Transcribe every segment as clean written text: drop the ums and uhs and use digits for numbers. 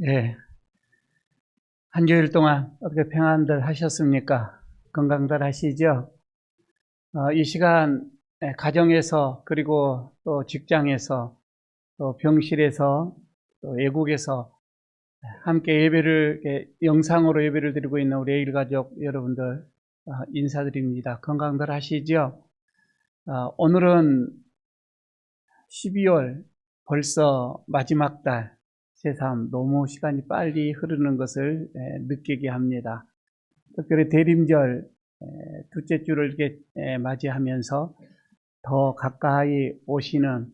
예, 한 주일 동안 어떻게 평안들 하셨습니까? 건강들 하시죠? 이 시간 가정에서 그리고 또 직장에서 또 병실에서 또 외국에서 함께 예배를 영상으로 예배를 드리고 있는 우리 일가족 여러분들 인사드립니다. 건강들 하시죠? 오늘은 12월 벌써 마지막 달, 새삼 너무 시간이 빨리 흐르는 것을 느끼게 합니다. 특별히 대림절 둘째 주를 이렇게 맞이하면서 더 가까이 오시는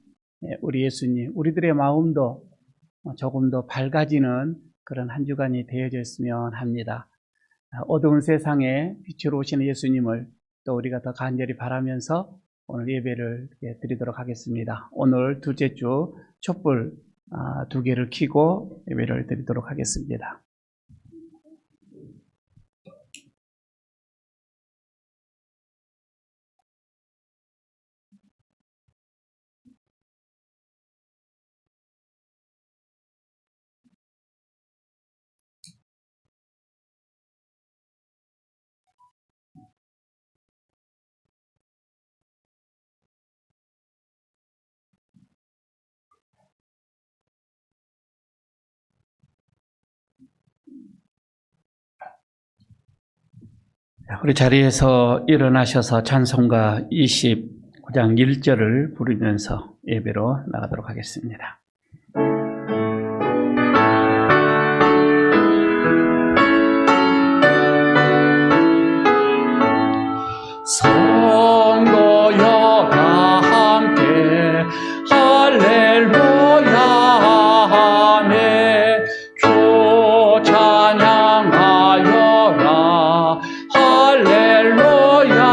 우리 예수님, 우리들의 마음도 조금 더 밝아지는 그런 한 주간이 되어졌으면 합니다. 어두운 세상에 빛으로 오시는 예수님을 또 우리가 더 간절히 바라면서 오늘 예배를 드리도록 하겠습니다. 오늘 둘째 주 촛불 2개를 켜고 예배를 드리도록 하겠습니다. 우리 자리에서 일어나셔서 찬송가 29장 1절을 부르면서 예배로 나가도록 하겠습니다. 성도여 다 함께 할렐루야 하네 주 찬양하여라 할렐루야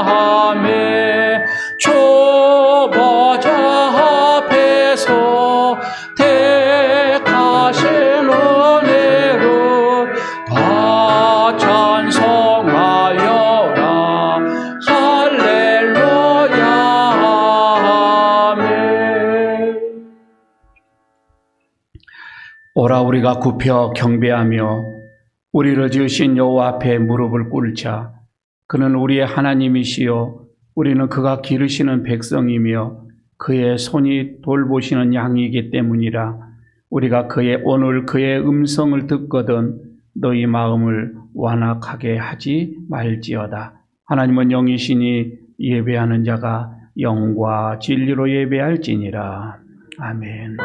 하네 주 보좌 앞에서 택하신 은혜를 다 찬송하여라 할렐루야 아멘. 오라 우리가 굽혀 경배하며 우리를 지으신 여호와 앞에 무릎을 꿇자. 그는 우리의 하나님이시요 우리는 그가 기르시는 백성이며 그의 손이 돌보시는 양이기 때문이라. 우리가 오늘 그의 음성을 듣거든 너희 마음을 완악하게 하지 말지어다. 하나님은 영이시니 예배하는 자가 영과 진리로 예배할지니라. 아멘.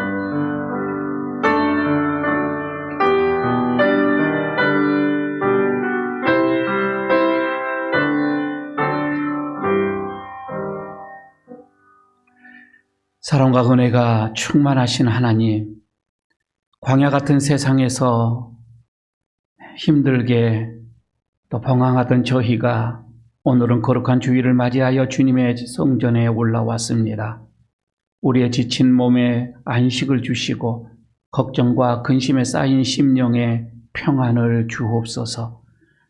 사랑과 은혜가 충만하신 하나님, 광야 같은 세상에서 힘들게 또 방황하던 저희가 오늘은 거룩한 주일을 맞이하여 주님의 성전에 올라왔습니다. 우리의 지친 몸에 안식을 주시고 걱정과 근심에 쌓인 심령에 평안을 주옵소서.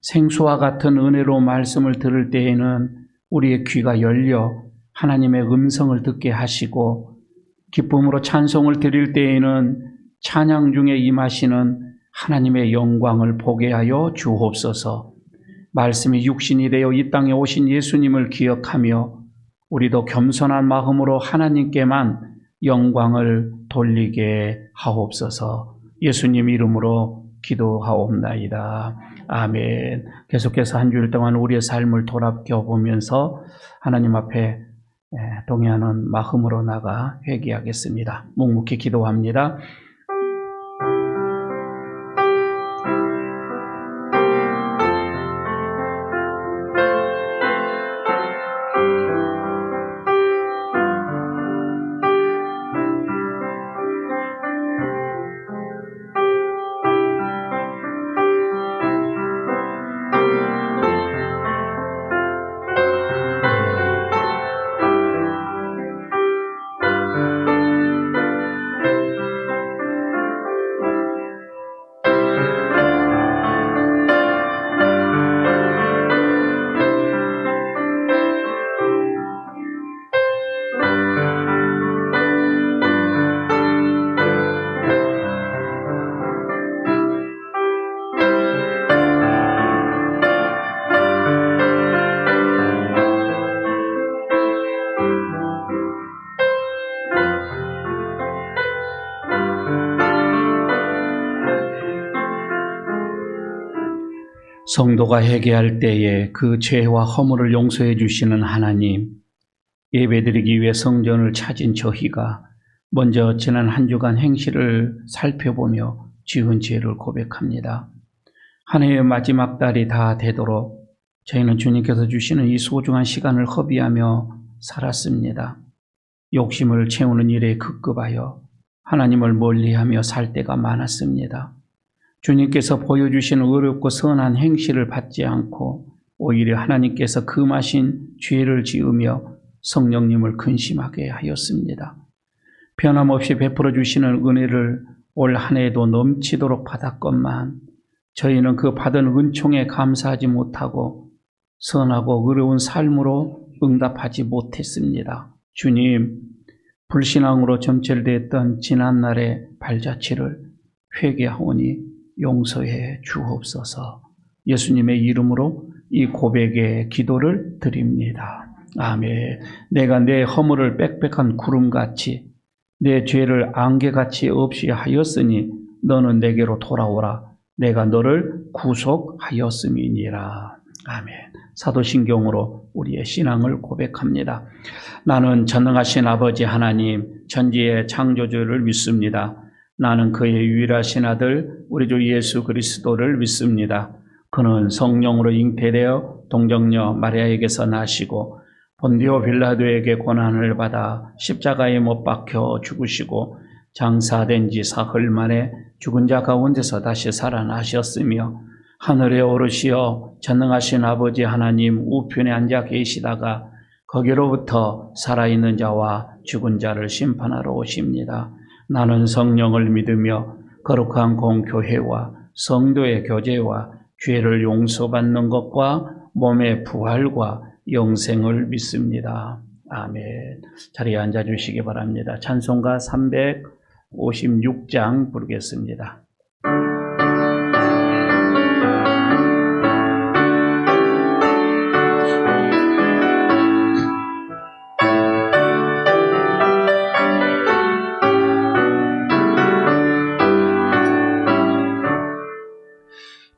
생수와 같은 은혜로 말씀을 들을 때에는 우리의 귀가 열려 하나님의 음성을 듣게 하시고 기쁨으로 찬송을 드릴 때에는 찬양 중에 임하시는 하나님의 영광을 보게 하여 주옵소서. 말씀이 육신이 되어 이 땅에 오신 예수님을 기억하며 우리도 겸손한 마음으로 하나님께만 영광을 돌리게 하옵소서. 예수님 이름으로 기도하옵나이다. 아멘. 계속해서 한 주일 동안 우리의 삶을 돌아보면서 하나님 앞에 동의하는 마음으로 나가 회개하겠습니다. 묵묵히 기도합니다. 성도가 회개할 때에 그 죄와 허물을 용서해 주시는 하나님, 예배드리기 위해 성전을 찾은 저희가 먼저 지난 한 주간 행실을 살펴보며 지은 죄를 고백합니다. 한 해의 마지막 달이 다 되도록 저희는 주님께서 주시는 이 소중한 시간을 허비하며 살았습니다. 욕심을 채우는 일에 급급하여 하나님을 멀리하며 살 때가 많았습니다. 주님께서 보여주신 의롭고 선한 행실을 받지 않고 오히려 하나님께서 금하신 죄를 지으며 성령님을 근심하게 하였습니다. 변함없이 베풀어 주시는 은혜를 올 한 해에도 넘치도록 받았건만 저희는 그 받은 은총에 감사하지 못하고 선하고 의로운 삶으로 응답하지 못했습니다. 주님, 불신앙으로 점철되었던 지난날의 발자취를 회개하오니 용서해 주옵소서. 예수님의 이름으로 이 고백의 기도를 드립니다. 아멘. 내가 내 허물을 빽빽한 구름같이 내 죄를 안개같이 없이 하였으니 너는 내게로 돌아오라. 내가 너를 구속하였음이니라. 아멘. 사도신경으로 우리의 신앙을 고백합니다. 나는 전능하신 아버지 하나님, 천지의 창조주를 믿습니다. 나는 그의 유일하신 아들 우리 주 예수 그리스도를 믿습니다. 그는 성령으로 잉태되어 동정녀 마리아에게서 나시고 본디오 빌라도에게 고난을 받아 십자가에 못 박혀 죽으시고 장사된 지 사흘 만에 죽은 자 가운데서 다시 살아나셨으며 하늘에 오르시어 전능하신 아버지 하나님 우편에 앉아 계시다가 거기로부터 살아있는 자와 죽은 자를 심판하러 오십니다. 나는 성령을 믿으며 거룩한 공교회와 성도의 교제와 죄를 용서받는 것과 몸의 부활과 영생을 믿습니다. 아멘. 자리에 앉아주시기 바랍니다. 찬송가 356장 부르겠습니다.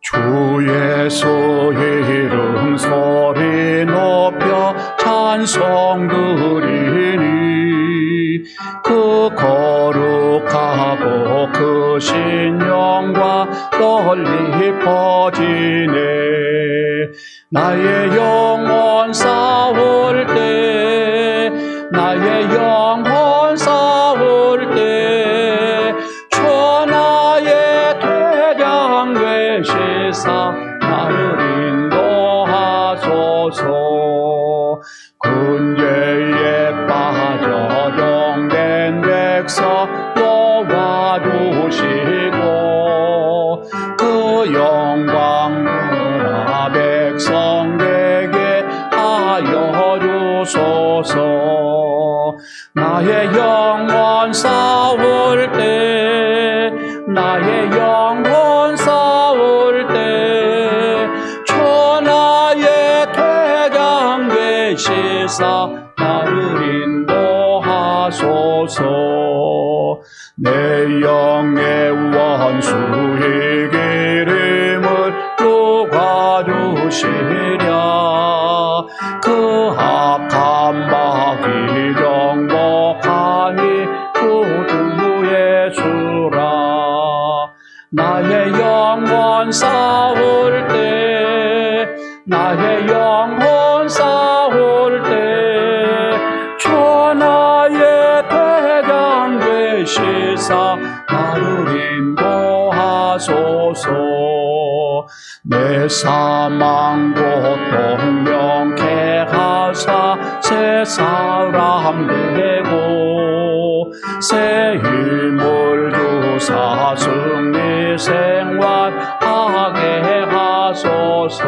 주 예수 이름 소리 높여 찬송 드리니 그 거룩하고 그 신령과 널리 퍼지네. 나의 영혼 싸울 때 나의 영혼 싸울 때 천하의 대장 되시사 나를 인도하소서. 근죄에 빠져 영된 백성 도와주시고 그 영광 문화 백성에게 하여 주소서. 나의 영혼 싸울 때 나의 영혼 싸울 때 천하의 대장 되시사 나를 인도하소서. 내 영의 원수의 기름을 누가 주시랴. 그 악한 마귀 정복하니 구주 예수라. 나의 영혼 싸울 때 나의 영혼 싸울 때 천하의 대장 되시사 나를 인도하소서. 내 사망 고통 명케 하사 새 사람 되고 새 힘을 주사 승리 생활하게 하소서.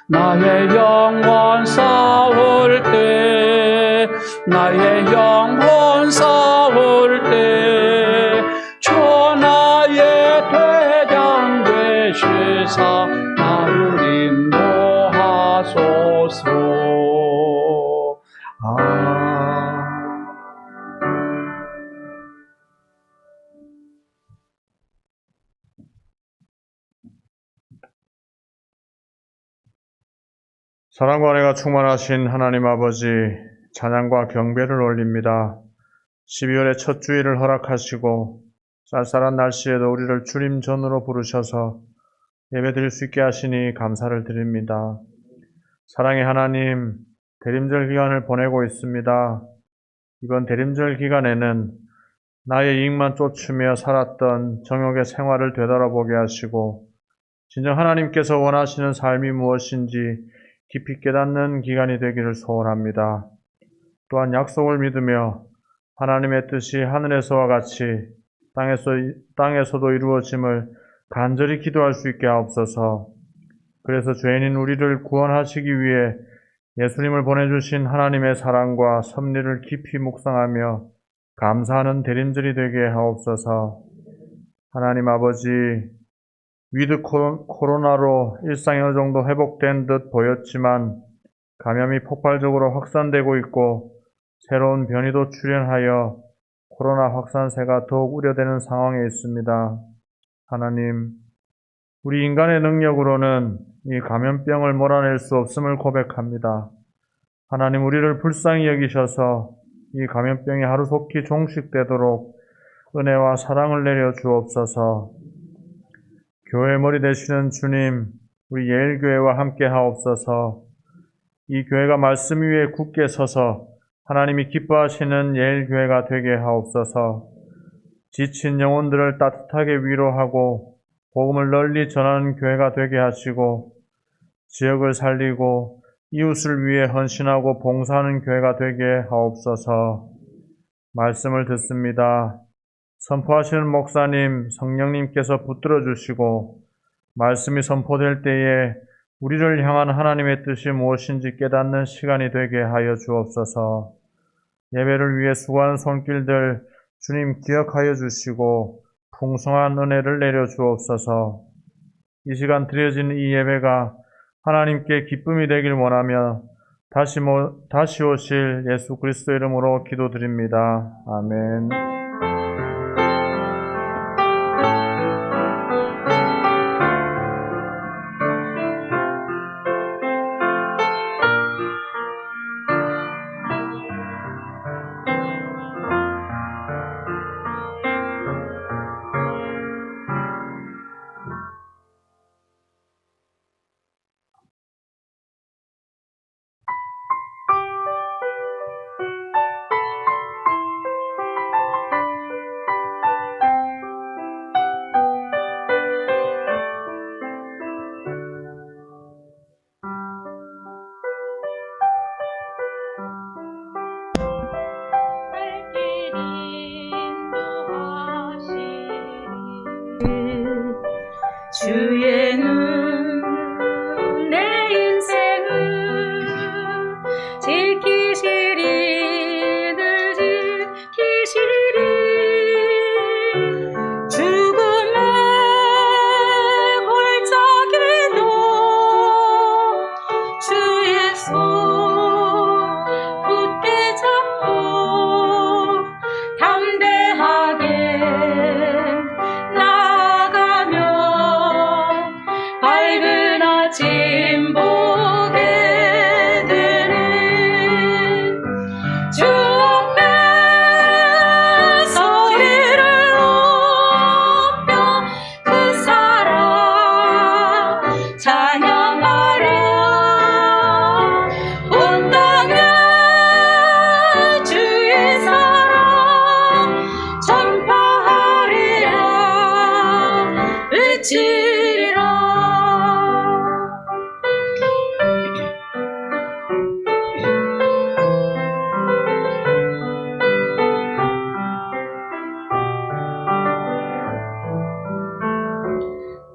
나의 영혼 싸울 때 나의 영혼 싸울 때 천하의 대장 되시사 나를 인도하소서. 사랑과 은혜가 충만하신 하나님 아버지, 찬양과 경배를 올립니다. 12월의 첫 주일을 허락하시고 쌀쌀한 날씨에도 우리를 주님 전으로 부르셔서 예배드릴 수 있게 하시니 감사를 드립니다. 사랑의 하나님, 대림절 기간을 보내고 있습니다. 이번 대림절 기간에는 나의 이익만 쫓으며 살았던 정욕의 생활을 되돌아보게 하시고 진정 하나님께서 원하시는 삶이 무엇인지 깊이 깨닫는 기간이 되기를 소원합니다. 또한 약속을 믿으며 하나님의 뜻이 하늘에서와 같이 땅에서도 이루어짐을 간절히 기도할 수 있게 하옵소서. 그래서 죄인인 우리를 구원하시기 위해 예수님을 보내주신 하나님의 사랑과 섭리를 깊이 묵상하며 감사하는 대림절이 되게 하옵소서. 하나님 아버지, 위드 코로나로 일상이 어느 정도 회복된 듯 보였지만 감염이 폭발적으로 확산되고 있고 새로운 변이도 출현하여 코로나 확산세가 더욱 우려되는 상황에 있습니다. 하나님, 우리 인간의 능력으로는 이 감염병을 몰아낼 수 없음을 고백합니다. 하나님, 우리를 불쌍히 여기셔서 이 감염병이 하루속히 종식되도록 은혜와 사랑을 내려 주옵소서. 교회 머리 되시는 주님, 우리 예일교회와 함께 하옵소서. 이 교회가 말씀 위에 굳게 서서 하나님이 기뻐하시는 예일교회가 되게 하옵소서. 지친 영혼들을 따뜻하게 위로하고 복음을 널리 전하는 교회가 되게 하시고 지역을 살리고 이웃을 위해 헌신하고 봉사하는 교회가 되게 하옵소서. 말씀을 듣습니다. 선포하시는 목사님, 성령님께서 붙들어 주시고 말씀이 선포될 때에 우리를 향한 하나님의 뜻이 무엇인지 깨닫는 시간이 되게 하여 주옵소서. 예배를 위해 수고하는 손길들 주님 기억하여 주시고 풍성한 은혜를 내려 주옵소서. 이 시간 드려진 이 예배가 하나님께 기쁨이 되길 원하며 다시 오실 예수 그리스도 이름으로 기도드립니다. 아멘. 주의 눈 내 인생을 지키시리 늘 지키시리 죽음의 골짜기도 주의 손 굳게 잡고 담대하게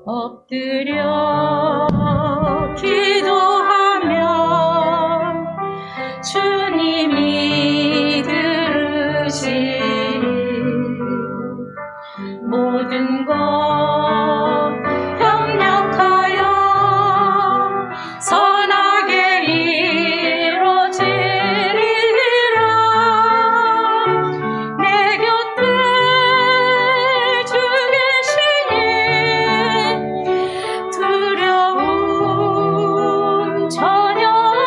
엎드려 기도하면 주님이 들으시리 모든 것 협력하여 선하게 이루어지리라 내 곁에 주 계시니 두려움 전혀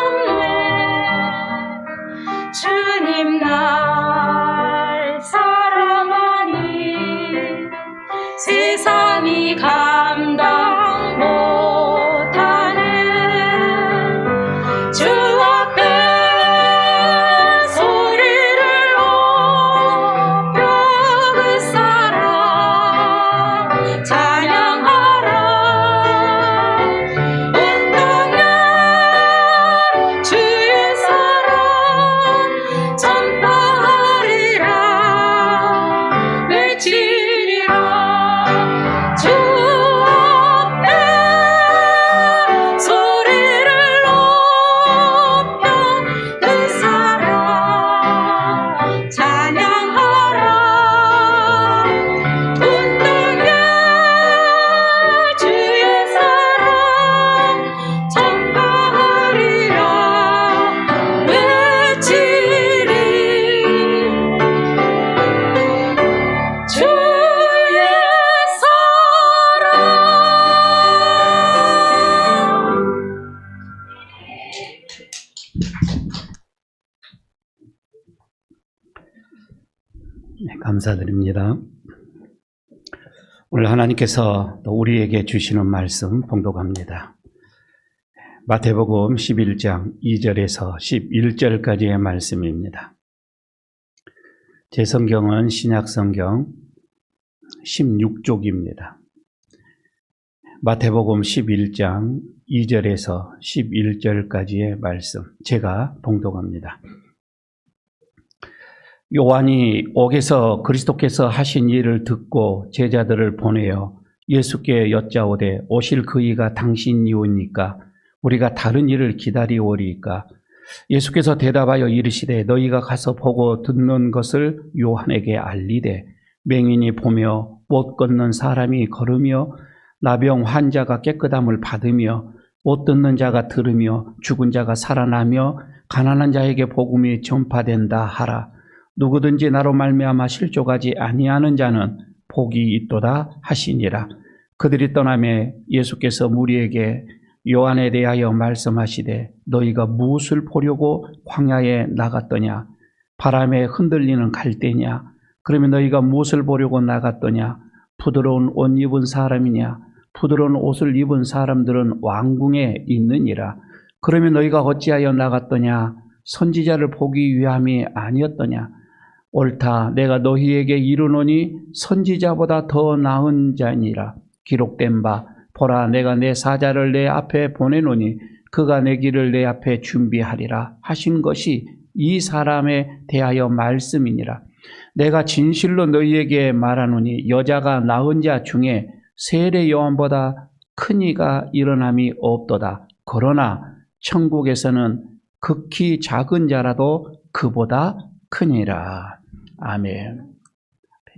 감사드립니다. 오늘 하나님께서 또 우리에게 주시는 말씀 봉독합니다. 마태복음 11장 2절에서 11절까지의 말씀입니다. 제 성경은 신약성경 16쪽입니다. 마태복음 11장 2절에서 11절까지의 말씀 제가 봉독합니다. 요한이 옥에서 그리스도께서 하신 일을 듣고 제자들을 보내어 예수께 여짜오되 오실 그이가 당신이오니까 우리가 다른 일을 기다리오리이까. 예수께서 대답하여 이르시되 너희가 가서 보고 듣는 것을 요한에게 알리되 맹인이 보며 못 걷는 사람이 걸으며 나병 환자가 깨끗함을 받으며 못 듣는 자가 들으며 죽은 자가 살아나며 가난한 자에게 복음이 전파된다 하라. 누구든지 나로 말미암아 실족하지 아니하는 자는 복이 있도다 하시니라. 그들이 떠나매 예수께서 무리에게 요한에 대하여 말씀하시되 너희가 무엇을 보려고 광야에 나갔더냐? 바람에 흔들리는 갈대냐? 그러면 너희가 무엇을 보려고 나갔더냐? 부드러운 옷 입은 사람이냐? 부드러운 옷을 입은 사람들은 왕궁에 있느니라. 그러면 너희가 어찌하여 나갔더냐? 선지자를 보기 위함이 아니었더냐? 옳다. 내가 너희에게 이르노니 선지자보다 더 나은 자니라. 기록된 바 보라 내가 내 사자를 내 앞에 보내노니 그가 내 길을 내 앞에 준비하리라 하신 것이 이 사람에 대하여 말씀이니라. 내가 진실로 너희에게 말하노니 여자가 낳은 자 중에 세례 요한보다 큰 이가 일어남이 없도다. 그러나 천국에서는 극히 작은 자라도 그보다 크니라. 아멘.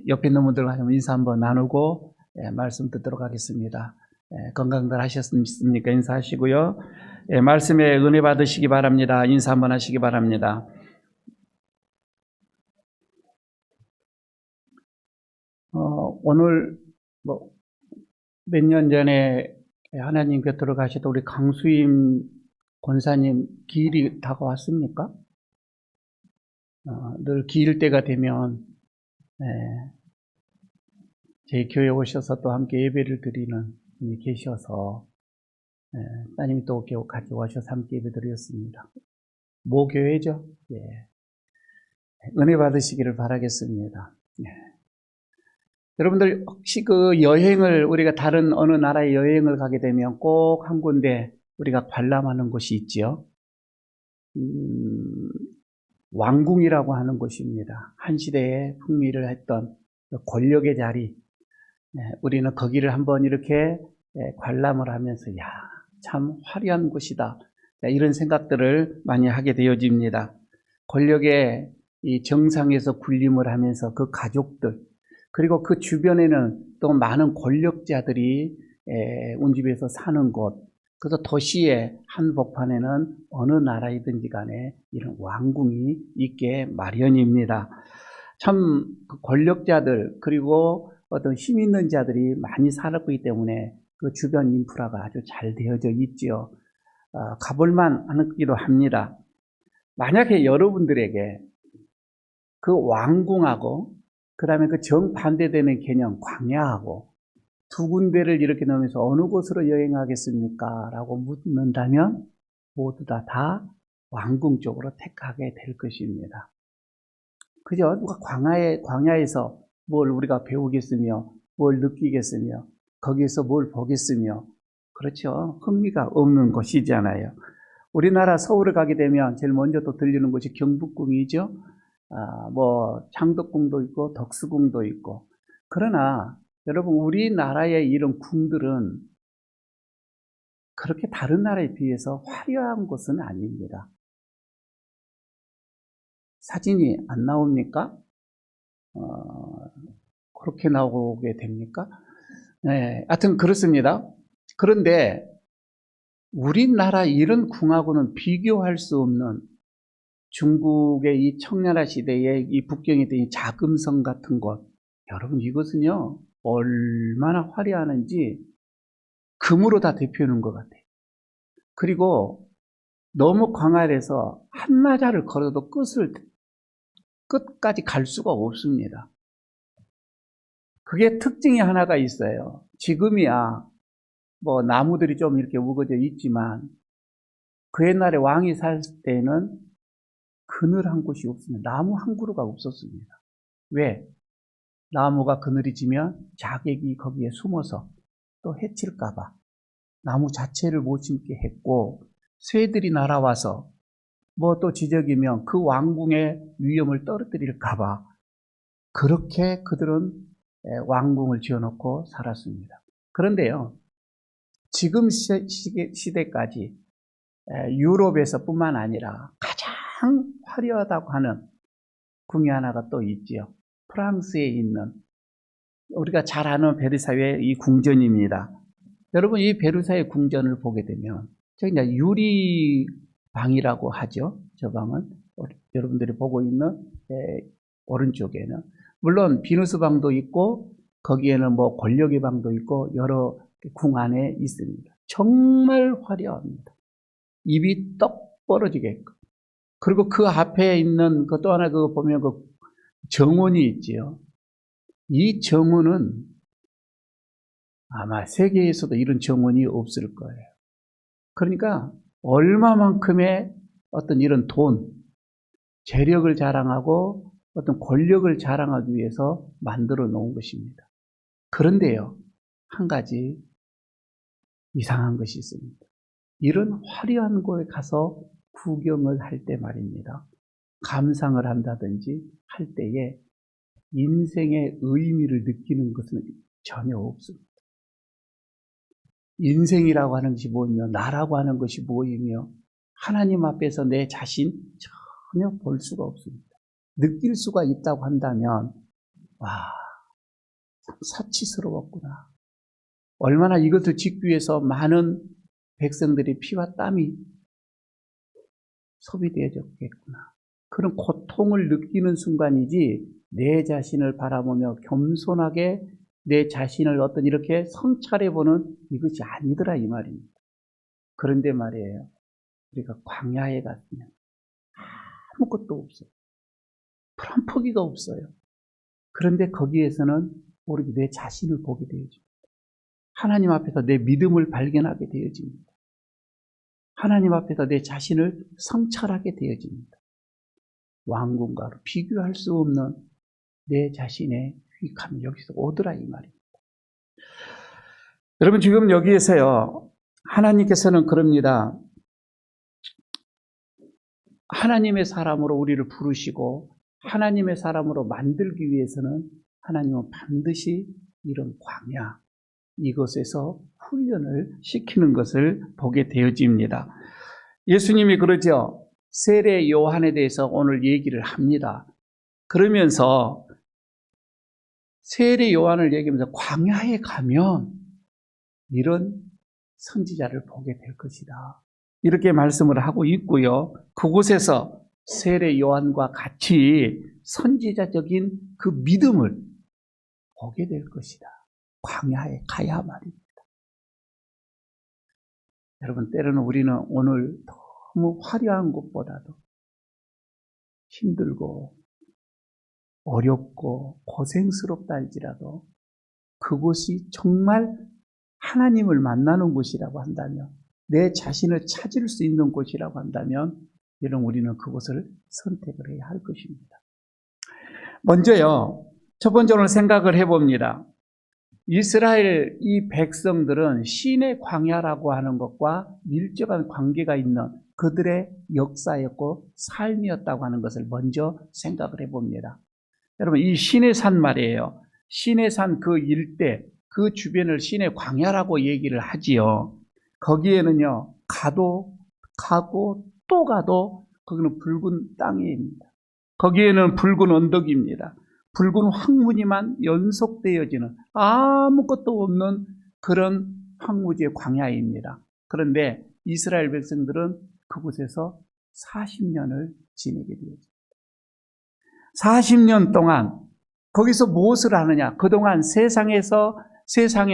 옆에 있는 분들과 인사 한번 나누고 말씀 듣도록 하겠습니다. 건강들 하셨습니까? 인사하시고요. 말씀에 은혜 받으시기 바랍니다. 인사 한번 하시기 바랍니다. 오늘 몇 년 전에 하나님 곁으로 가시던 우리 강수임 권사님 기일이 다가왔습니까? 늘 기일 때가 되면 제 교회에 오셔서 또 함께 예배를 드리는 분이 계셔서 따님이 또 같이 오셔서 함께 예배 드렸습니다. 모교회죠? 예. 은혜 받으시기를 바라겠습니다. 예. 여러분들 혹시 그 여행을 우리가 다른 어느 나라에 여행을 가게 되면 꼭 한 군데 우리가 관람하는 곳이 있지요. 왕궁이라고 하는 곳입니다. 한 시대에 풍미를 했던 권력의 자리. 우리는 거기를 한번 이렇게 관람을 하면서 야, 참 화려한 곳이다. 이런 생각들을 많이 하게 되어집니다. 권력의 이 정상에서 군림을 하면서 그 가족들 그리고 그 주변에는 또 많은 권력자들이 온 집에서 사는 곳. 그래서 도시의 한복판에는 어느 나라이든지 간에 이런 왕궁이 있게 마련입니다. 참 권력자들 그리고 어떤 힘 있는 자들이 많이 살고 있기 때문에 그 주변 인프라가 아주 잘 되어져 있죠. 가볼만 하기도 합니다. 만약에 여러분들에게 그 왕궁하고 그 다음에 그 정반대되는 개념 광야하고 두 군데를 이렇게 넣으면서 어느 곳으로 여행하겠습니까? 라고 묻는다면 모두 다 왕궁 쪽으로 택하게 될 것입니다. 그죠? 누가 광야에서 뭘 우리가 배우겠으며 뭘 느끼겠으며 거기에서 뭘 보겠으며 그렇죠? 흥미가 없는 곳이잖아요. 우리나라 서울을 가게 되면 제일 먼저 또 들리는 곳이 경복궁이죠. 창덕궁도 있고 덕수궁도 있고. 그러나 여러분 우리나라의 이런 궁들은 그렇게 다른 나라에 비해서 화려한 곳은 아닙니다. 사진이 안 나옵니까? 그렇게 나오게 됩니까? 네, 하여튼 그렇습니다. 그런데 우리나라 이런 궁하고는 비교할 수 없는 중국의 이 청나라 시대의 이 북경에 있던 이 자금성 같은 곳, 여러분 이것은요 얼마나 화려하는지 금으로 다 대표하는 것 같아요. 그리고 너무 광활해서 한나자를 걸어도 끝까지 갈 수가 없습니다. 그게 특징이 하나가 있어요. 지금이야 뭐 나무들이 좀 이렇게 우거져 있지만 그 옛날에 왕이 살 때는 그늘 한 곳이 없습니다. 나무 한 그루가 없었습니다. 왜? 나무가 그늘이 지면 자객이 거기에 숨어서 또 해칠까봐 나무 자체를 못 심게 했고, 새들이 날아와서 뭐 또 지적이면 그 왕궁의 위엄을 떨어뜨릴까봐 그렇게 그들은 왕궁을 지어놓고 살았습니다. 그런데요, 지금 시대까지 유럽에서 뿐만 아니라 가장 화려하다고 하는 궁이 하나가 또 있지요. 프랑스에 있는 우리가 잘 아는 베르사유의 이 궁전입니다. 여러분, 이 베르사유 궁전을 보게 되면 저기 이제 유리방이라고 하죠. 저 방은 여러분들이 보고 있는 오른쪽에는 물론 비누스 방도 있고 거기에는 뭐 권력의 방도 있고 여러 궁 안에 있습니다. 정말 화려합니다. 입이 떡 벌어지게끔. 그리고 그 앞에 있는 그 또 하나 그거 보면 그 정원이 있지요. 이 정원은 아마 세계에서도 이런 정원이 없을 거예요. 그러니까 얼마만큼의 어떤 이런 돈, 재력을 자랑하고 어떤 권력을 자랑하기 위해서 만들어 놓은 것입니다. 그런데요, 한 가지 이상한 것이 있습니다. 이런 화려한 곳에 가서 구경을 할 때 말입니다. 감상을 한다든지 할 때에 인생의 의미를 느끼는 것은 전혀 없습니다. 인생이라고 하는 것이 뭐이며 나라고 하는 것이 뭐이며 하나님 앞에서 내 자신 전혀 볼 수가 없습니다. 느낄 수가 있다고 한다면 와, 참 사치스러웠구나. 얼마나 이것을 짓기 위해서 많은 백성들의 피와 땀이 소비되어졌겠구나. 그런 고통을 느끼는 순간이지 내 자신을 바라보며 겸손하게 내 자신을 어떤 이렇게 성찰해보는 이것이 아니더라 이 말입니다. 그런데 말이에요. 우리가 광야에 갔으면 아무것도 없어요. 풀한포기가 없어요. 그런데 거기에서는 오히려 내 자신을 보게 되어집니다. 하나님 앞에서 내 믿음을 발견하게 되어집니다. 하나님 앞에서 내 자신을 성찰하게 되어집니다. 왕궁과로 비교할 수 없는 내 자신의 유익함이 여기서 오더라 이 말입니다. 여러분, 지금 여기에서요, 하나님께서는 그럽니다. 하나님의 사람으로 우리를 부르시고 하나님의 사람으로 만들기 위해서는 하나님은 반드시 이런 광야, 이곳에서 훈련을 시키는 것을 보게 되어집니다. 예수님이 그러죠. 세례 요한에 대해서 오늘 얘기를 합니다. 그러면서 세례 요한을 얘기하면서 광야에 가면 이런 선지자를 보게 될 것이다. 이렇게 말씀을 하고 있고요. 그곳에서 세례 요한과 같이 선지자적인 그 믿음을 보게 될 것이다. 광야에 가야 말입니다. 여러분, 때로는 우리는 오늘 너무 화려한 것보다도 힘들고 어렵고 고생스럽다 할지라도 그곳이 정말 하나님을 만나는 곳이라고 한다면, 내 자신을 찾을 수 있는 곳이라고 한다면 여러분, 우리는 그곳을 선택을 해야 할 것입니다. 먼저요, 첫 번째로 생각을 해봅니다. 이스라엘 이 백성들은 신의 광야라고 하는 것과 밀접한 관계가 있는 그들의 역사였고 삶이었다고 하는 것을 먼저 생각을 해봅니다. 여러분, 이 신의 산 말이에요. 신의 산 그 일대, 그 주변을 신의 광야라고 얘기를 하지요. 거기에는요, 가도 가고 또 가도 거기는 붉은 땅입니다. 거기에는 붉은 언덕입니다. 붉은 황무지만 연속되어지는 아무것도 없는 그런 황무지의 광야입니다. 그런데 이스라엘 백성들은 그곳에서 40년을 지내게 되었습니다. 40년 동안 거기서 무엇을 하느냐? 그동안 세상의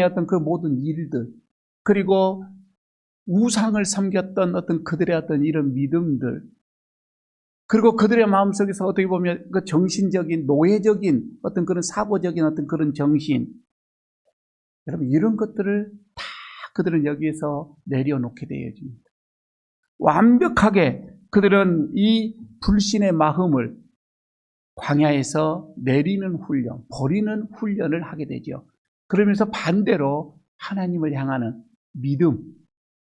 어떤 그 모든 일들, 그리고 우상을 섬겼던 어떤 그들의 어떤 이런 믿음들, 그리고 그들의 마음속에서 어떻게 보면 그 정신적인, 노예적인 어떤 그런 사고적인 어떤 그런 정신, 여러분 이런 것들을 다 그들은 여기에서 내려놓게 되어집니다. 완벽하게 그들은 이 불신의 마음을 광야에서 내리는 훈련, 버리는 훈련을 하게 되죠. 그러면서 반대로 하나님을 향하는 믿음,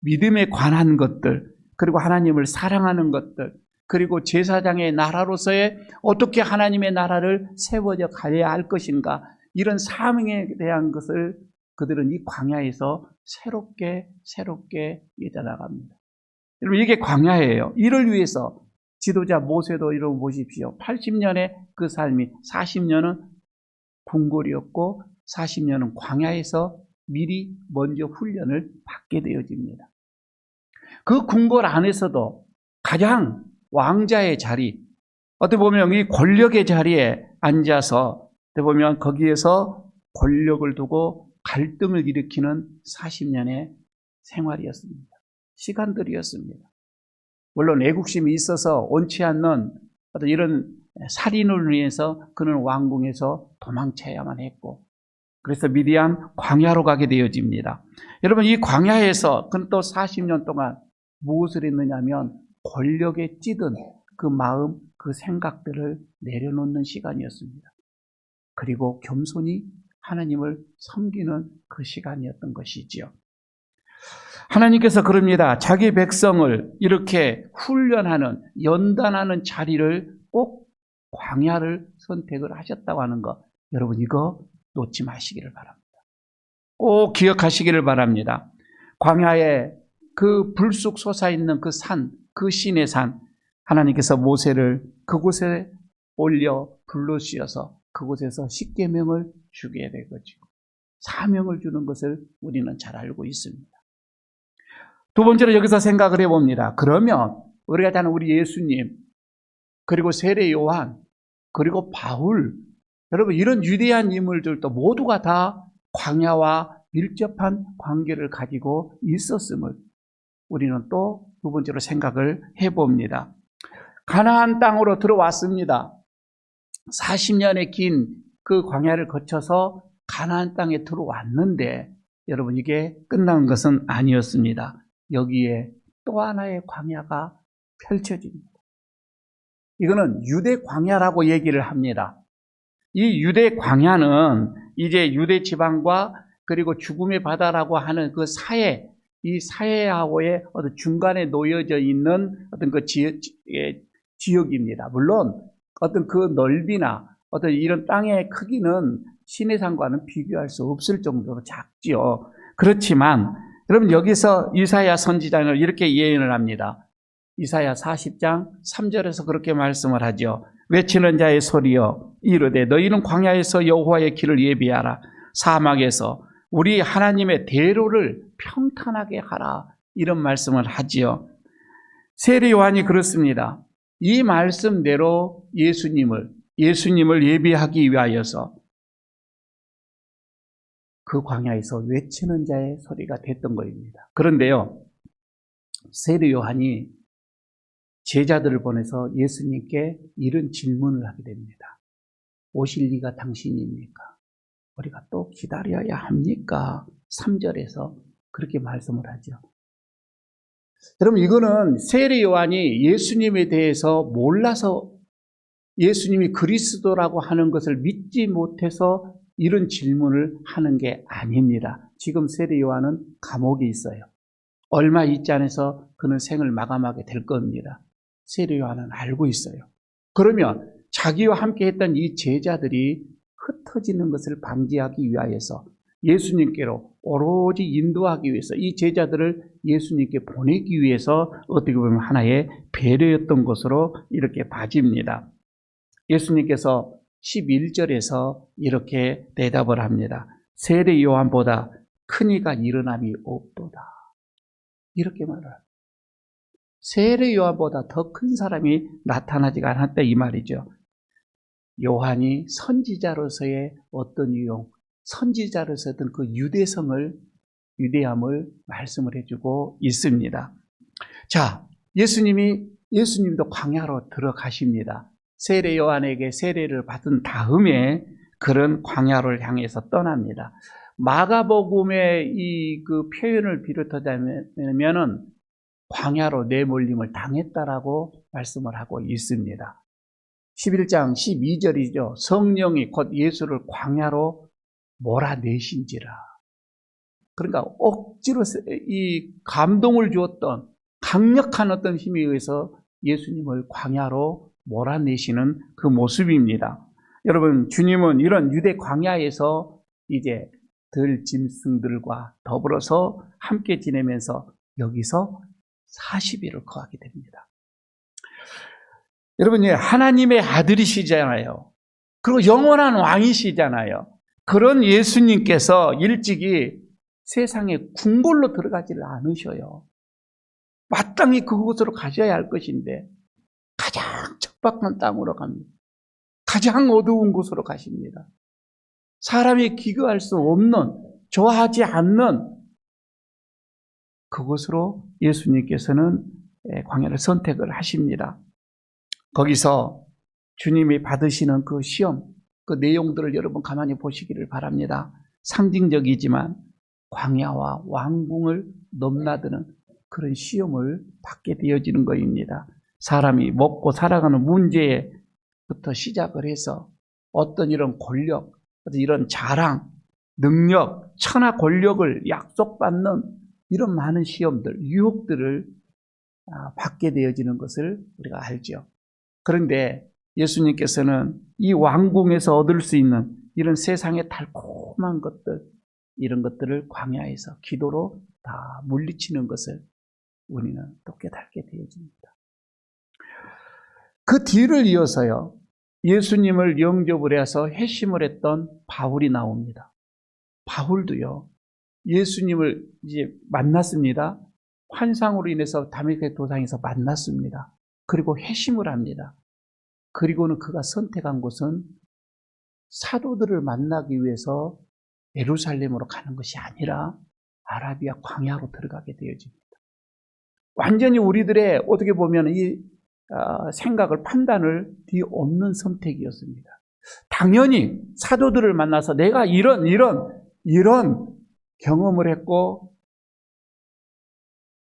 믿음에 관한 것들, 그리고 하나님을 사랑하는 것들, 그리고 제사장의 나라로서의 어떻게 하나님의 나라를 세워져 가야 할 것인가, 이런 사명에 대한 것을 그들은 이 광야에서 새롭게 이어나갑니다. 여러분 이게 광야예요. 이를 위해서 지도자 모세도 이러고 보십시오. 80년의 그 삶이 40년은 궁궐이었고 40년은 광야에서 미리 먼저 훈련을 받게 되어집니다. 그 궁궐 안에서도 가장 왕자의 자리, 어떻게 보면 이 권력의 자리에 앉아서 어떻게 보면 거기에서 권력을 두고 갈등을 일으키는 40년의 생활이었습니다. 시간들이었습니다. 물론 애국심이 있어서 옳지 않는 어떤 이런 살인을 위해서 그는 왕궁에서 도망쳐야만 했고, 그래서 미디안 광야로 가게 되어집니다. 여러분 이 광야에서 그는 또 40년 동안 무엇을 했느냐면 권력에 찌든 그 마음, 그 생각들을 내려놓는 시간이었습니다. 그리고 겸손히 하나님을 섬기는 그 시간이었던 것이지요. 하나님께서 그럽니다. 자기 백성을 이렇게 훈련하는, 연단하는 자리를 꼭 광야를 선택을 하셨다고 하는 것, 여러분 이거 놓지 마시기를 바랍니다. 꼭 기억하시기를 바랍니다. 광야에 그 불쑥 솟아있는 그 산, 그 신의 산, 하나님께서 모세를 그곳에 올려 불러주셔서 그곳에서 십계명을 주게 되거지요. 사명을 주는 것을 우리는 잘 알고 있습니다. 두 번째로 여기서 생각을 해봅니다. 그러면 우리가 다는 우리 예수님, 그리고 세례 요한, 그리고 바울, 여러분 이런 위대한 인물들도 모두가 다 광야와 밀접한 관계를 가지고 있었음을 우리는 또 두 번째로 생각을 해봅니다. 가나안 땅으로 들어왔습니다. 40년의 긴 그 광야를 거쳐서 가나안 땅에 들어왔는데 여러분 이게 끝난 것은 아니었습니다. 여기에 또 하나의 광야가 펼쳐집니다. 이거는 유대 광야라고 얘기를 합니다. 이 유대 광야는 이제 유대 지방과 그리고 죽음의 바다라고 하는 그 사해, 이 사해하고의 어떤 중간에 놓여져 있는 어떤 그 지역입니다. 물론 어떤 그 넓이나 어떤 이런 땅의 크기는 시내산과는 비교할 수 없을 정도로 작지요. 그렇지만 여러분 여기서 이사야 선지자는 이렇게 예언을 합니다. 이사야 40장 3절에서 그렇게 말씀을 하죠. 외치는 자의 소리여 이르되 너희는 광야에서 여호와의 길을 예비하라. 사막에서 우리 하나님의 대로를 평탄하게 하라. 이런 말씀을 하지요. 세례 요한이 그렇습니다. 이 말씀대로 예수님을 예비하기 위하여서 그 광야에서 외치는 자의 소리가 됐던 것입니다. 그런데요, 세례 요한이 제자들을 보내서 예수님께 이런 질문을 하게 됩니다. 오실 이가 당신입니까? 우리가 또 기다려야 합니까? 3절에서 그렇게 말씀을 하죠. 여러분 이거는 세례 요한이 예수님에 대해서 몰라서 예수님이 그리스도라고 하는 것을 믿지 못해서 이런 질문을 하는 게 아닙니다. 지금 세례 요한은 감옥에 있어요. 얼마 있지 않아서 그는 생을 마감하게 될 겁니다. 세례 요한은 알고 있어요. 그러면 자기와 함께 했던 이 제자들이 흩어지는 것을 방지하기 위하여서 예수님께로 오로지 인도하기 위해서 이 제자들을 예수님께 보내기 위해서 어떻게 보면 하나의 배려였던 것으로 이렇게 봐집니다. 예수님께서 11절에서 이렇게 대답을 합니다. 세례 요한보다 큰 이가 일어남이 없도다. 이렇게 말을 합니다. 세례 요한보다 더 큰 사람이 나타나지가 않았다 이 말이죠. 요한이 선지자로서의 어떤 유형, 선지자로서 어떤 그 유대함을 말씀을 해주고 있습니다. 자, 예수님이 예수님도 광야로 들어가십니다. 세례 요한에게 세례를 받은 다음에 그런 광야를 향해서 떠납니다. 마가복음의 이 그 표현을 비롯하자면은 광야로 내몰림을 당했다라고 말씀을 하고 있습니다. 11장 12절이죠. 성령이 곧 예수를 광야로 몰아내신지라. 그러니까 억지로 이 감동을 주었던 강력한 어떤 힘에 의해서 예수님을 광야로 몰아내시는 그 모습입니다. 여러분, 주님은 이런 유대 광야에서 이제 들짐승들과 더불어서 함께 지내면서 여기서 40일을 거하게 됩니다. 여러분, 하나님의 아들이시잖아요. 그리고 영원한 왕이시잖아요. 그런 예수님께서 일찍이 세상에 궁궐로 들어가지를 않으셔요. 마땅히 그곳으로 가셔야 할 것인데 가장 척박한 땅으로 갑니다. 가장 어두운 곳으로 가십니다. 사람이 기거할 수 없는, 좋아하지 않는 그곳으로 예수님께서는 광야를 선택을 하십니다. 거기서 주님이 받으시는 그 시험, 그 내용들을 여러분 가만히 보시기를 바랍니다. 상징적이지만 광야와 왕궁을 넘나드는 그런 시험을 받게 되어지는 것입니다. 사람이 먹고 살아가는 문제부터 시작을 해서 어떤 이런 권력, 어떤 이런 자랑, 능력, 천하 권력을 약속받는 이런 많은 시험들, 유혹들을 받게 되어지는 것을 우리가 알죠. 그런데 예수님께서는 이 왕궁에서 얻을 수 있는 이런 세상의 달콤한 것들, 이런 것들을 광야에서 기도로 다 물리치는 것을 우리는 또 깨닫게 되어집니다. 그 뒤를 이어서요, 예수님을 영접을 해서 회심을 했던 바울이 나옵니다. 바울도요, 예수님을 이제 만났습니다. 환상으로 인해서 다메섹 도상에서 만났습니다. 그리고 회심을 합니다. 그리고는 그가 선택한 곳은 사도들을 만나기 위해서 예루살렘으로 가는 것이 아니라 아라비아 광야로 들어가게 되어집니다. 완전히 우리들의 어떻게 보면 이 생각을, 판단을 뒤엎는 선택이었습니다. 당연히 사도들을 만나서 내가 이런 경험을 했고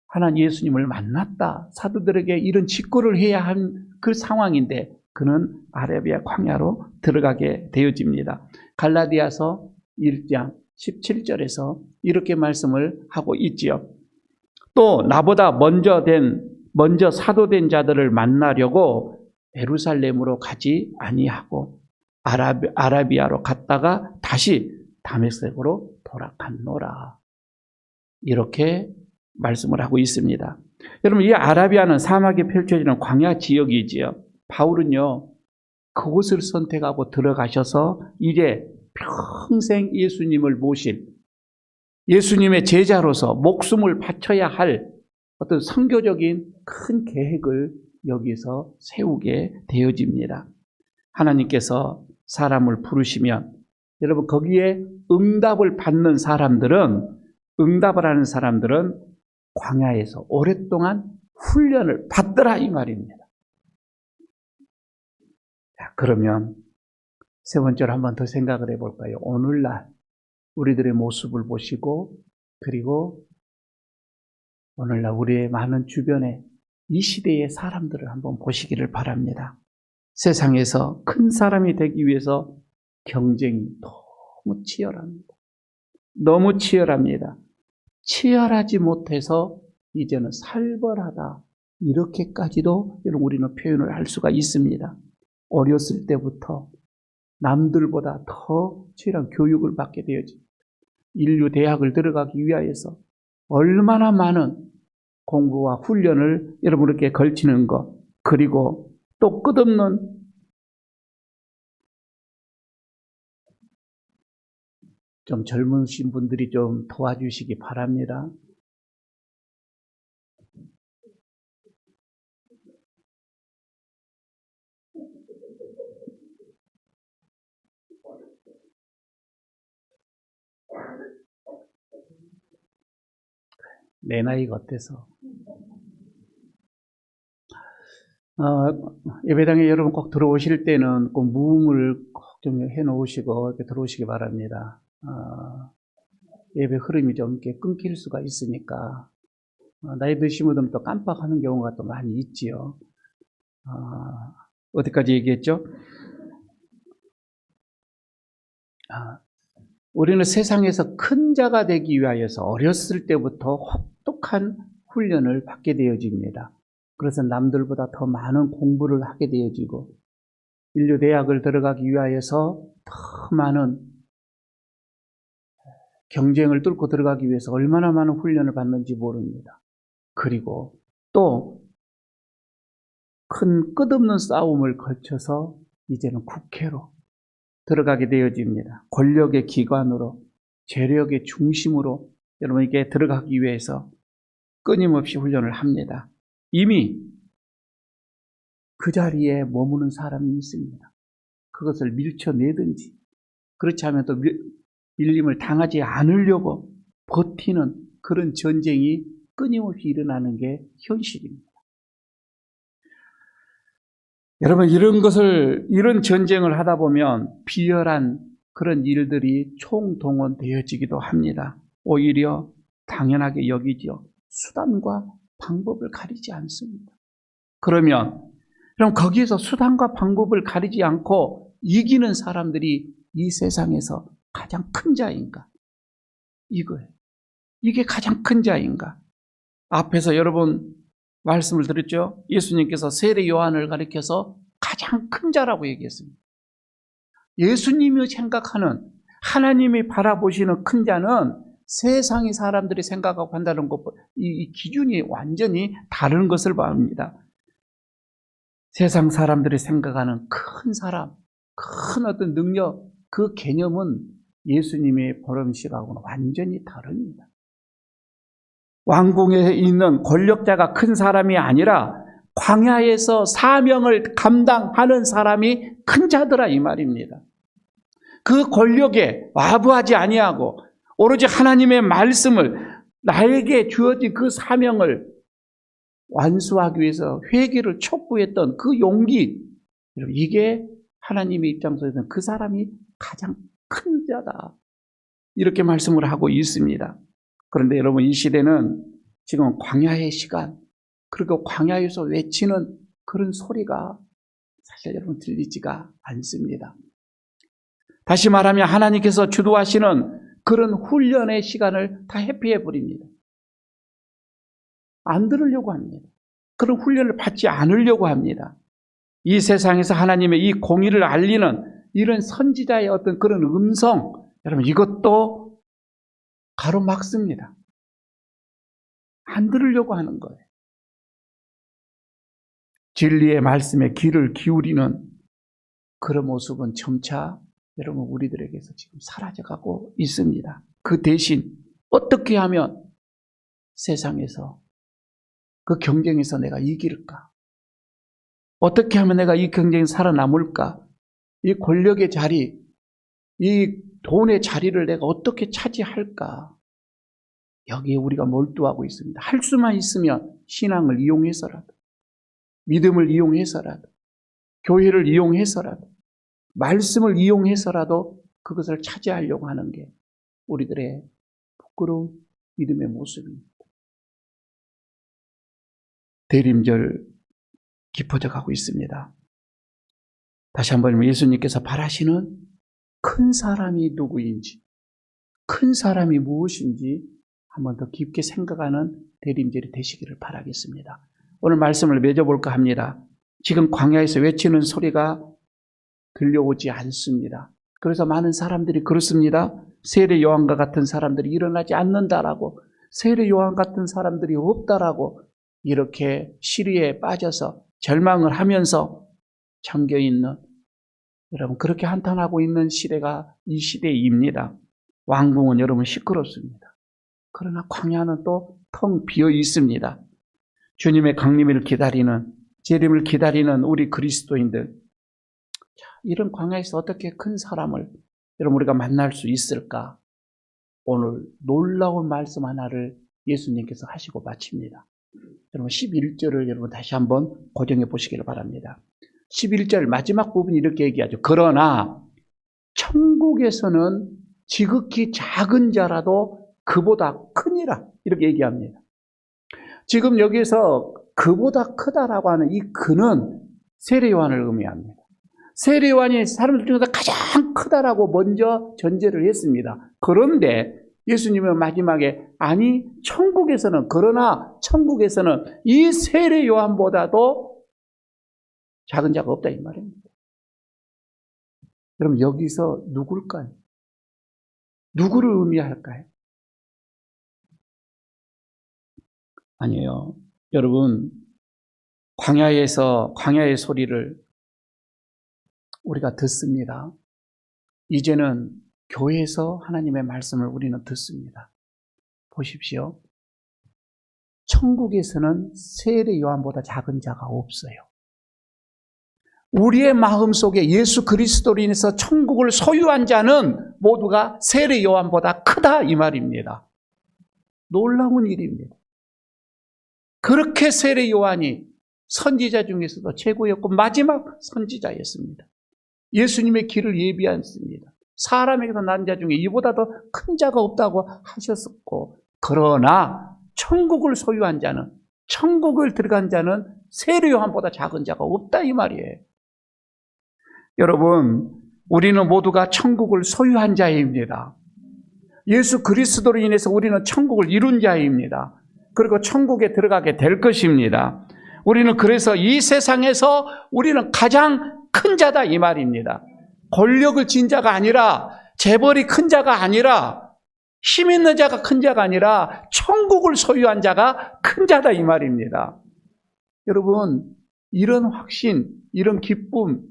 하나님 예수님을 만났다, 사도들에게 이런 직고를 해야 한 그 상황인데 그는 아라비아 광야로 들어가게 되어집니다. 갈라디아서 1장 17절에서 이렇게 말씀을 하고 있지요. 또 나보다 먼저 사도된 자들을 만나려고 예루살렘으로 가지 아니하고 아라비아로 갔다가 다시 다메섹으로 돌아갔노라. 이렇게 말씀을 하고 있습니다. 여러분, 이 아라비아는 사막에 펼쳐지는 광야 지역이지요. 바울은요, 그곳을 선택하고 들어가셔서 이제 평생 예수님을 모실, 예수님의 제자로서 목숨을 바쳐야 할 어떤 선교적인 큰 계획을 여기서 세우게 되어집니다. 하나님께서 사람을 부르시면 여러분, 거기에 응답을 하는 사람들은 광야에서 오랫동안 훈련을 받더라 이 말입니다. 자, 그러면 세 번째로 한번 더 생각을 해볼까요? 오늘날 우리들의 모습을 보시고, 그리고 오늘날 우리의 많은 주변에 이 시대의 사람들을 한번 보시기를 바랍니다. 세상에서 큰 사람이 되기 위해서 경쟁이 너무 치열합니다. 너무 치열합니다. 치열하지 못해서 이제는 살벌하다, 이렇게까지도 우리는 표현을 할 수가 있습니다. 어렸을 때부터 남들보다 더 치열한 교육을 받게 되어집니다. 인류 대학을 들어가기 위하여서 얼마나 많은 공부와 훈련을 여러분에게 걸치는 것, 그리고 또 끝없는 좀 젊으신 분들이 좀 도와주시기 바랍니다. 내 나이가 어때서? 예배당에 여러분 꼭 들어오실 때는 꼭 무음을 꼭 좀 해놓으시고 이렇게 들어오시기 바랍니다. 예배 흐름이 좀 이렇게 끊길 수가 있으니까 나이 드신 분들은 또 깜빡하는 경우가 또 많이 있지요. 어디까지 얘기했죠? 우리는 세상에서 큰 자가 되기 위하여서 어렸을 때부터 혹독한 훈련을 받게 되어집니다. 그래서 남들보다 더 많은 공부를 하게 되어지고 인류 대학을 들어가기 위하여서 더 많은 경쟁을 뚫고 들어가기 위해서 얼마나 많은 훈련을 받는지 모릅니다. 그리고 또 큰 끝없는 싸움을 거쳐서 이제는 국회로 들어가게 되어집니다. 권력의 기관으로, 재력의 중심으로 여러분에게 들어가기 위해서 끊임없이 훈련을 합니다. 이미 그 자리에 머무는 사람이 있습니다. 그것을 밀쳐내든지 그렇지 않으면 또 밀림을 당하지 않으려고 버티는 그런 전쟁이 끊임없이 일어나는 게 현실입니다. 여러분, 이런 전쟁을 하다 보면 비열한 그런 일들이 총동원되어지기도 합니다. 오히려 당연하게 여기죠. 수단과 방법을 가리지 않습니다. 그럼 거기에서 수단과 방법을 가리지 않고 이기는 사람들이 이 세상에서 가장 큰 자인가? 이거예요. 이게 가장 큰 자인가? 앞에서 여러분 말씀을 드렸죠? 예수님께서 세례 요한을 가리켜서 가장 큰 자라고 얘기했습니다. 예수님이 생각하는, 하나님이 바라보시는 큰 자는 세상의 사람들이 생각하고 한다는 것보다 이 기준이 완전히 다른 것을 말합니다. 세상 사람들이 생각하는 큰 사람, 큰 어떤 능력, 그 개념은 예수님의 보름식하고는 완전히 다릅니다. 왕궁에 있는 권력자가 큰 사람이 아니라 광야에서 사명을 감당하는 사람이 큰 자더라 이 말입니다. 그 권력에 와부하지 아니하고 오로지 하나님의 말씀을 나에게 주어진 그 사명을 완수하기 위해서 회개를 촉구했던 그 용기, 이게 하나님의 입장에서는 그 사람이 가장 큰 자다. 이렇게 말씀을 하고 있습니다. 그런데 여러분, 이 시대는 지금 광야의 시간, 그리고 광야에서 외치는 그런 소리가 사실 여러분 들리지가 않습니다. 다시 말하면 하나님께서 주도하시는 그런 훈련의 시간을 다 회피해 버립니다. 안 들으려고 합니다. 그런 훈련을 받지 않으려고 합니다. 이 세상에서 하나님의 이 공의를 알리는 이런 선지자의 어떤 그런 음성, 여러분 이것도 가로막습니다. 안 들으려고 하는 거예요. 진리의 말씀에 귀를 기울이는 그런 모습은 점차 여러분 우리들에게서 지금 사라져가고 있습니다. 그 대신 어떻게 하면 세상에서 그 경쟁에서 내가 이길까? 어떻게 하면 내가 이 경쟁에 살아남을까? 이 권력의 자리, 이 돈의 자리를 내가 어떻게 차지할까? 여기에 우리가 몰두하고 있습니다. 할 수만 있으면 신앙을 이용해서라도, 믿음을 이용해서라도, 교회를 이용해서라도, 말씀을 이용해서라도 그것을 차지하려고 하는 게 우리들의 부끄러운 믿음의 모습입니다. 대림절 깊어져 가고 있습니다. 다시 한번 예수님께서 바라시는 큰 사람이 누구인지, 큰 사람이 무엇인지 한번 더 깊게 생각하는 대림절이 되시기를 바라겠습니다. 오늘 말씀을 맺어볼까 합니다. 지금 광야에서 외치는 소리가 들려오지 않습니다. 그래서 많은 사람들이 그렇습니다. 세례 요한과 같은 사람들이 일어나지 않는다라고, 세례 요한 같은 사람들이 없다라고 이렇게 시리에 빠져서 절망을 하면서 잠겨있는, 여러분 그렇게 한탄하고 있는 시대가 이 시대입니다. 왕궁은 여러분 시끄럽습니다. 그러나 광야는 또 텅 비어 있습니다. 주님의 강림을 기다리는, 재림을 기다리는 우리 그리스도인들, 이런 광야에서 어떻게 큰 사람을 여러분 우리가 만날 수 있을까? 오늘 놀라운 말씀 하나를 예수님께서 하시고 마칩니다. 여러분 11절을 여러분 다시 한번 고정해 보시기를 바랍니다. 11절 마지막 부분이 이렇게 얘기하죠. 그러나 천국에서는 지극히 작은 자라도 그보다 크니라 이렇게 얘기합니다. 지금 여기서 그보다 크다라고 하는 이 그는 세례요한을 의미합니다. 세례요한이 사람들 중에서 가장 크다라고 먼저 전제를 했습니다. 그런데 예수님은 마지막에 아니 천국에서는 그러나 천국에서는 이 세례요한보다도 작은 자가 없다 이 말입니다. 그럼 여기서 누굴까요? 누구를 의미할까요? 아니에요. 여러분 광야의 소리를 우리가 듣습니다. 이제는 교회에서 하나님의 말씀을 우리는 듣습니다. 보십시오. 천국에서는 세례 요한보다 작은 자가 없어요. 우리의 마음속에 예수 그리스도로 인해서 천국을 소유한 자는 모두가 세례 요한보다 크다 이 말입니다. 놀라운 일입니다. 그렇게 세례 요한이 선지자 중에서도 최고였고 마지막 선지자였습니다. 예수님의 길을 예비했습니다. 사람에게서 난 자 중에 이보다 더 큰 자가 없다고 하셨었고 그러나 천국을 소유한 자는 천국을 들어간 자는 세례 요한보다 작은 자가 없다 이 말이에요. 여러분 우리는 모두가 천국을 소유한 자입니다. 예수 그리스도로 인해서 우리는 천국을 이룬 자입니다. 그리고 천국에 들어가게 될 것입니다. 우리는 그래서 이 세상에서 우리는 가장 큰 자다 이 말입니다. 권력을 진 자가 아니라 재벌이 큰 자가 아니라 힘 있는 자가 큰 자가 아니라 천국을 소유한 자가 큰 자다 이 말입니다. 여러분 이런 확신, 이런 기쁨,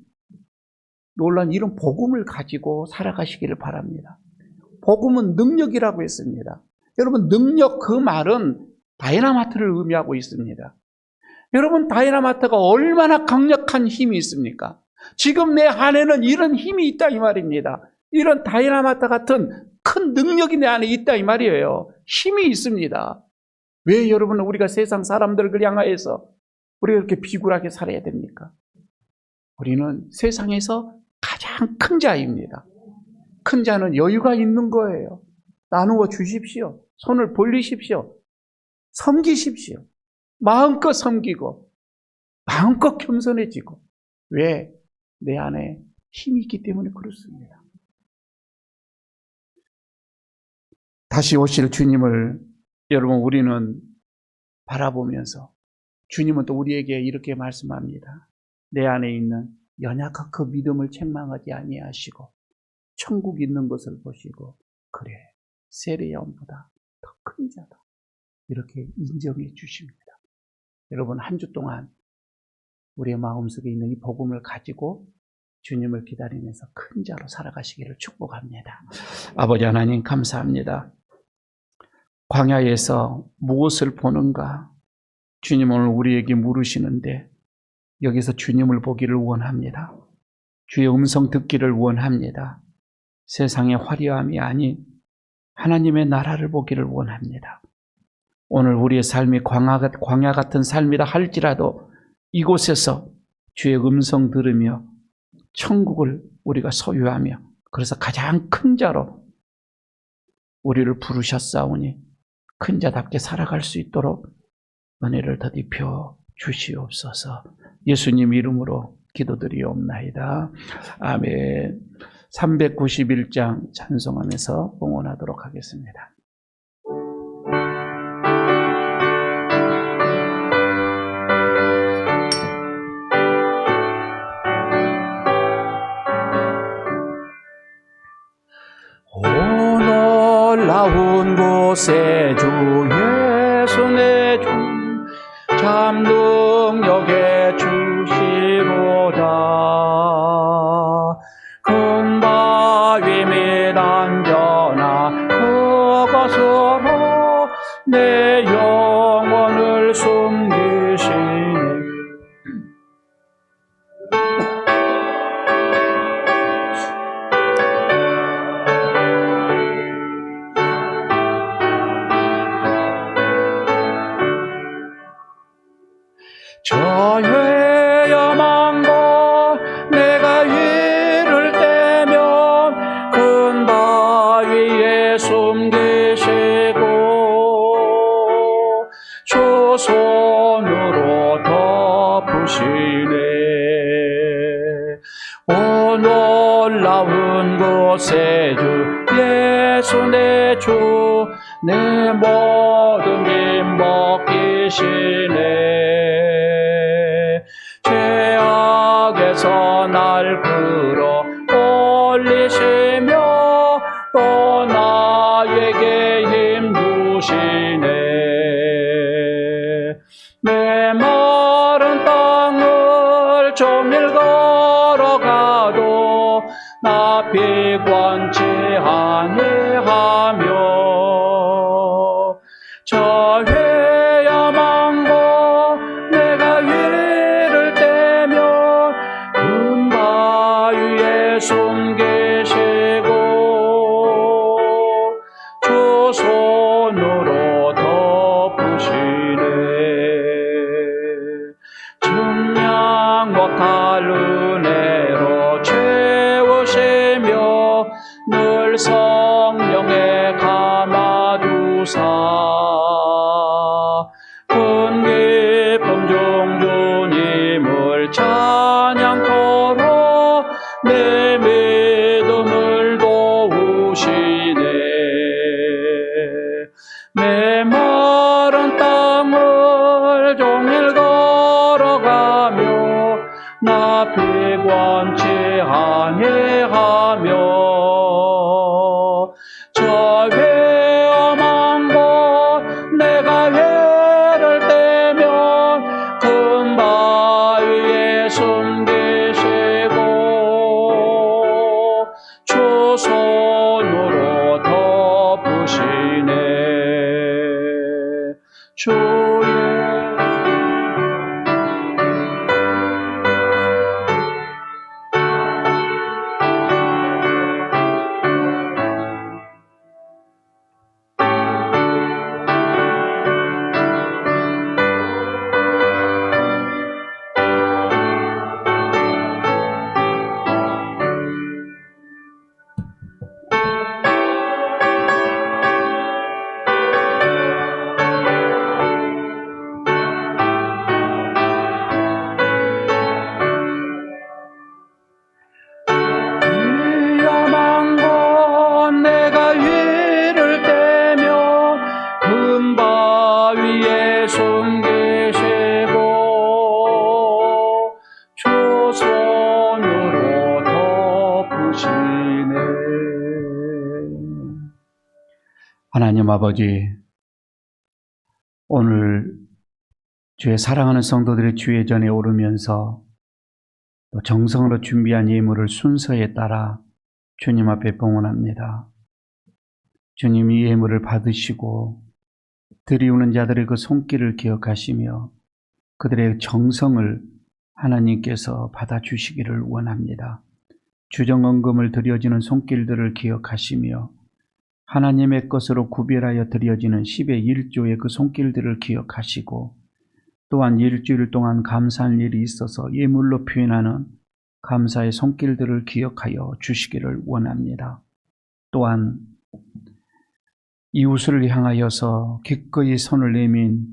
놀란 이런 복음을 가지고 살아가시기를 바랍니다. 복음은 능력이라고 했습니다. 여러분 능력 그 말은 다이나마트를 의미하고 있습니다. 여러분 다이나마트가 얼마나 강력한 힘이 있습니까? 지금 내 안에는 이런 힘이 있다 이 말입니다. 이런 다이나마트 같은 큰 능력이 내 안에 있다 이 말이에요. 힘이 있습니다. 왜 여러분은 우리가 세상 사람들을 향하여서 우리가 이렇게 비굴하게 살아야 됩니까? 우리는 세상에서 가장 큰 자입니다. 큰 자는 여유가 있는 거예요. 나누어 주십시오. 손을 벌리십시오. 섬기십시오. 마음껏 섬기고 마음껏 겸손해지고 왜? 내 안에 힘이 있기 때문에 그렇습니다. 다시 오실 주님을 여러분 우리는 바라보면서 주님은 또 우리에게 이렇게 말씀합니다. 내 안에 있는 연약한 그 믿음을 책망하지 아니하시고 천국 있는 것을 보시고 그래 세례 요한보다 더 큰 자다 이렇게 인정해 주십니다. 여러분 한 주 동안 우리의 마음속에 있는 이 복음을 가지고 주님을 기다리면서 큰 자로 살아가시기를 축복합니다. 아버지 하나님 감사합니다. 광야에서 무엇을 보는가? 주님 오늘 우리에게 물으시는데 여기서 주님을 보기를 원합니다. 주의 음성 듣기를 원합니다. 세상의 화려함이 아닌 하나님의 나라를 보기를 원합니다. 오늘 우리의 삶이 광야 같은 삶이라 할지라도 이곳에서 주의 음성 들으며 천국을 우리가 소유하며 그래서 가장 큰 자로 우리를 부르셨사오니 큰 자답게 살아갈 수 있도록 은혜를 더디펴 주시옵소서. 예수님 이름으로 기도드리옵나이다. 아멘. 391장 찬송하면서 봉헌하도록 하겠습니다. 놀라운 곳에 주 예수 내 주 참 능력에 주시로다. 큰 바위 및 안전한 그것으로 내 영혼을 숨기시네. 숨기시고 조손으로 덮으시네. 오 놀라운 곳에 주 예수 내 주 내 모든 빚 먹이시네. 죄악에서 날 끌어 올리시며 또 나에게 힘 주시네. 메마른 땅을 종일 걸어가도 나 비관치 아니하며 저 회야망고 내가 위를 떼면 금바 위에 숨기시고 조손으로 덮으시네. 증량 못할 은혜로 채우시며 늘 성령에 감아주사 큰 기쁨 중 주님을 찬양토록 내 믿음을 도우시네. 메마른 땅을 종일 걸어가며 나 비관치 아니하며 저 회험한 곳 내가 회를 떼면 큰 바위에 숨기시고 조손으로 덮으시네. 주의 위험한 곳 내가 위를 떼면 큰 바위에 숨기시고 조손으로 덮으시네. 하나님 아버지, 오늘 주의 사랑하는 성도들의 주의 전에 오르면서 또 정성으로 준비한 예물을 순서에 따라 주님 앞에 봉헌합니다. 주님 이 예물을 받으시고 드리우는 자들의 그 손길을 기억하시며 그들의 정성을 하나님께서 받아주시기를 원합니다. 주정언금을 드려지는 손길들을 기억하시며 하나님의 것으로 구별하여 드려지는 10의 1조의 그 손길들을 기억하시고 또한 일주일 동안 감사할 일이 있어서 예물로 표현하는 감사의 손길들을 기억하여 주시기를 원합니다. 또한 이웃을 향하여서 기꺼이 손을 내민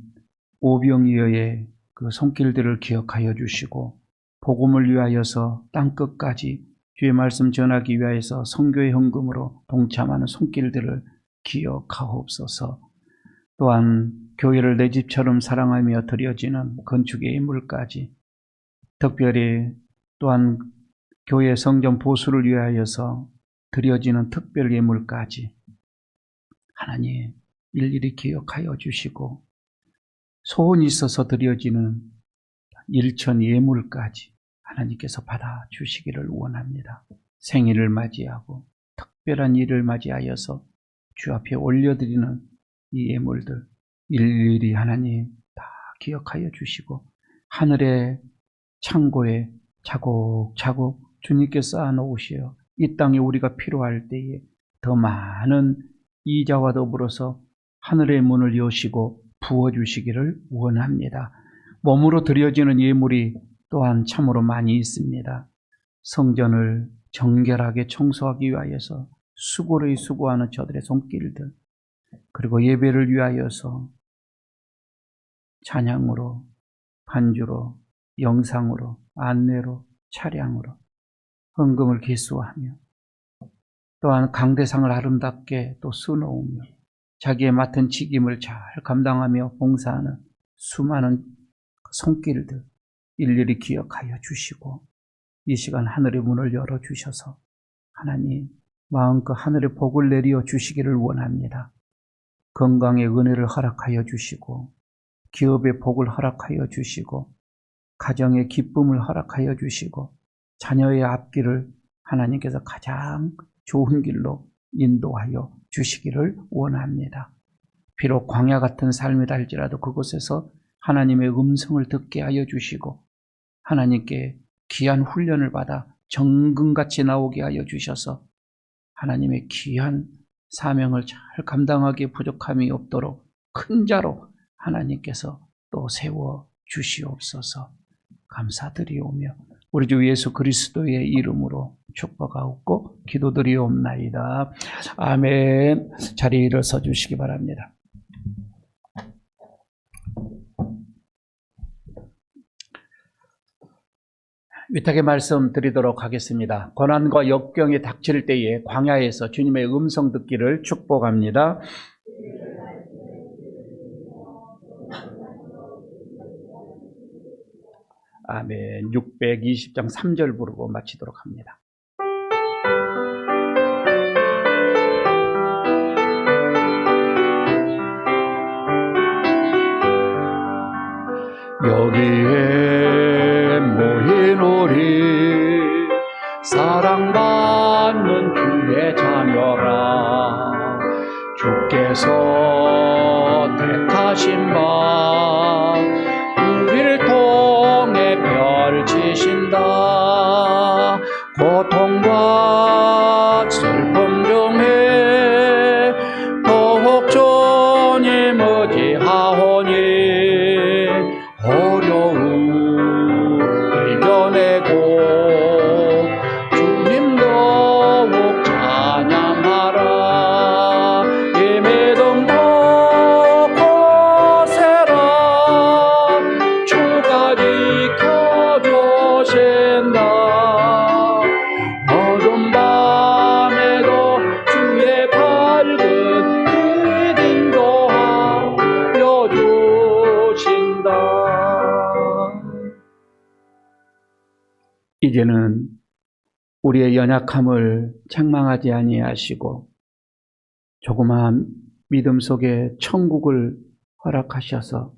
오병이어의 그 손길들을 기억하여 주시고 복음을 위하여서 땅끝까지 주의 말씀 전하기 위하여서 선교의 헌금으로 동참하는 손길들을 기억하옵소서. 또한 교회를 내 집처럼 사랑하며 드려지는 건축의 예물까지, 특별히 또한 교회 성전 보수를 위하여서 드려지는 특별 예물까지 하나님 일일이 기억하여 주시고 소원이 있어서 드려지는 일천 예물까지 하나님께서 받아주시기를 원합니다. 생일을 맞이하고 특별한 일을 맞이하여서 주 앞에 올려드리는 이 예물들 일일이 하나님 다 기억하여 주시고 하늘의 창고에 차곡차곡 주님께 쌓아놓으시어 이 땅에 우리가 필요할 때에 더 많은 이자와 더불어서 하늘의 문을 여시고 부어주시기를 원합니다. 몸으로 드려지는 예물이 또한 참으로 많이 있습니다. 성전을 정결하게 청소하기 위하여서 수고를 수고하는 저들의 손길들, 그리고 예배를 위하여서 찬양으로, 반주로, 영상으로, 안내로, 차량으로 헌금을 계수하며 또한 강대상을 아름답게 또 수놓으며 자기의 맡은 직임을 잘 감당하며 봉사하는 수많은 손길들 일일이 기억하여 주시고 이 시간 하늘의 문을 열어주셔서 하나님 마음껏 하늘의 복을 내려 주시기를 원합니다. 건강의 은혜를 허락하여 주시고 기업의 복을 허락하여 주시고 가정의 기쁨을 허락하여 주시고 자녀의 앞길을 하나님께서 가장 좋은 길로 인도하여 주시기를 원합니다. 비록 광야 같은 삶이다 할지라도 그곳에서 하나님의 음성을 듣게 하여 주시고 하나님께 귀한 훈련을 받아 정금같이 나오게 하여 주셔서 하나님의 귀한 사명을 잘 감당하기에 부족함이 없도록 큰 자로 하나님께서 또 세워 주시옵소서. 감사드리오며 우리 주 예수 그리스도의 이름으로 축복하옵고 기도드리옵나이다. 아멘. 자리에 일어서 주시기 바랍니다. 위탁의 말씀 드리도록 하겠습니다. 고난과 역경이 닥칠 때에 광야에서 주님의 음성 듣기를 축복합니다. 아멘. 620장 3절 부르고 마치도록 합니다. 여기에 모인 우리 사랑받는 주의 자녀라. 주께서 택하신 바 우리를 통해 펼치신다. 고통과 슬픔 중에 더욱 주님 의지하오니 어려움 이겨내고 주님 더욱 찬양하라. 이 믿음 더 거세라. 주가 지켜주신다. 어두운 밤에도 주의 밝은 빛 인도하여 주신다. 이제는 우리의 연약함을 책망하지 아니하시고 조그마한 믿음 속에 천국을 허락하셔서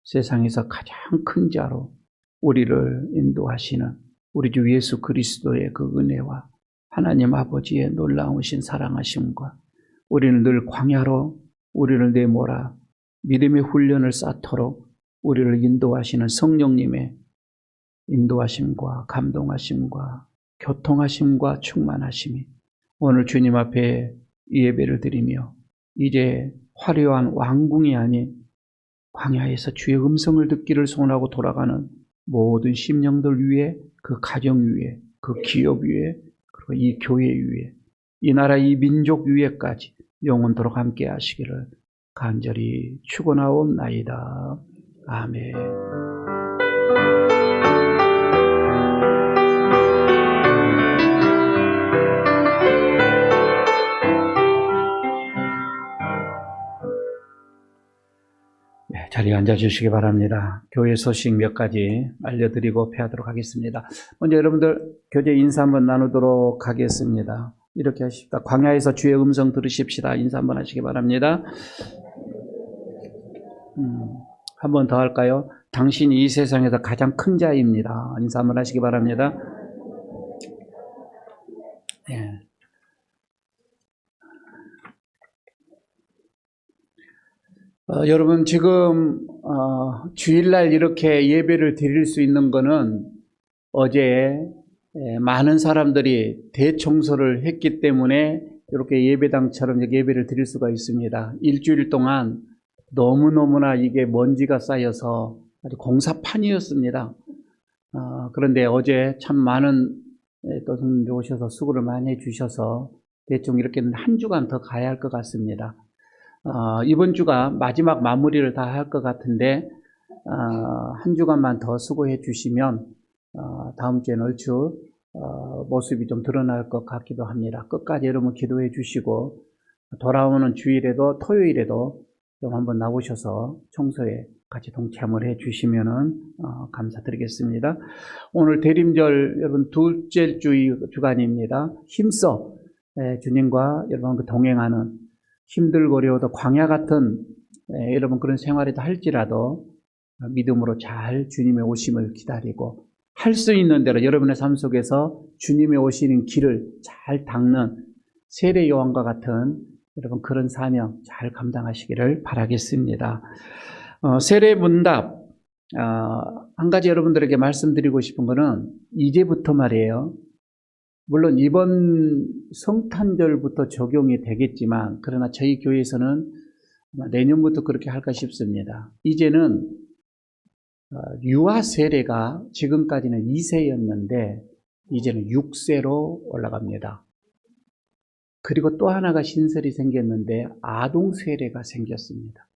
세상에서 가장 큰 자로 우리를 인도하시는 우리 주 예수 그리스도의 그 은혜와 하나님 아버지의 놀라우신 사랑하심과 우리는 늘 광야로 우리를 내몰아 믿음의 훈련을 쌓도록 우리를 인도하시는 성령님의 인도하심과 감동하심과 교통하심과 충만하심이 오늘 주님 앞에 이 예배를 드리며 이제 화려한 왕궁이 아닌 광야에서 주의 음성을 듣기를 소원하고 돌아가는 모든 심령들 위에, 그 가정 위에, 그 기업 위에, 그리고 이 교회 위에, 이 나라 이 민족 위에까지 영원토록 함께 하시기를 간절히 축원하옵나이다. 아멘. 자리에 앉아주시기 바랍니다. 교회 소식 몇 가지 알려드리고 패하도록 하겠습니다. 먼저 여러분들 교제 인사 한번 나누도록 하겠습니다. 이렇게 하십시다. 광야에서 주의 음성 들으십시다. 인사 한번 하시기 바랍니다. 한 번 더 할까요? 당신이 이 세상에서 가장 큰 자입니다. 인사 한번 하시기 바랍니다. 예. 여러분 지금 주일날 이렇게 예배를 드릴 수 있는 거는 어제 많은 사람들이 대청소를 했기 때문에 이렇게 예배당처럼 예배를 드릴 수가 있습니다. 일주일 동안 너무너무나 이게 먼지가 쌓여서 아주 공사판이었습니다. 그런데 어제 참 많은 또 손님들 오셔서 수고를 많이 해주셔서 대충 이렇게 한 주간 더 가야 할 것 같습니다. 이번 주가 마지막 마무리를 다 할 것 같은데 한 주간만 더 수고해 주시면 다음 주에는 얼추 모습이 좀 드러날 것 같기도 합니다. 끝까지 여러분 기도해 주시고 돌아오는 주일에도 토요일에도 좀 한번 나오셔서 청소에 같이 동참을 해 주시면은 감사드리겠습니다. 오늘 대림절 여러분 둘째 주간입니다. 힘써 주님과 여러분 동행하는 힘들고 어려워도 광야 같은 여러분 그런 생활에도 할지라도 믿음으로 잘 주님의 오심을 기다리고 할 수 있는 대로 여러분의 삶 속에서 주님의 오시는 길을 잘 닦는 세례 요한과 같은 여러분 그런 사명 잘 감당하시기를 바라겠습니다. 세례 문답 한 가지 여러분들에게 말씀드리고 싶은 거는 이제부터 말이에요. 물론 이번 성탄절부터 적용이 되겠지만 그러나 저희 교회에서는 내년부터 그렇게 할까 싶습니다. 이제는 유아 세례가 지금까지는 2세였는데 이제는 6세로 올라갑니다. 그리고 또 하나가 신설이 생겼는데 아동 세례가 생겼습니다.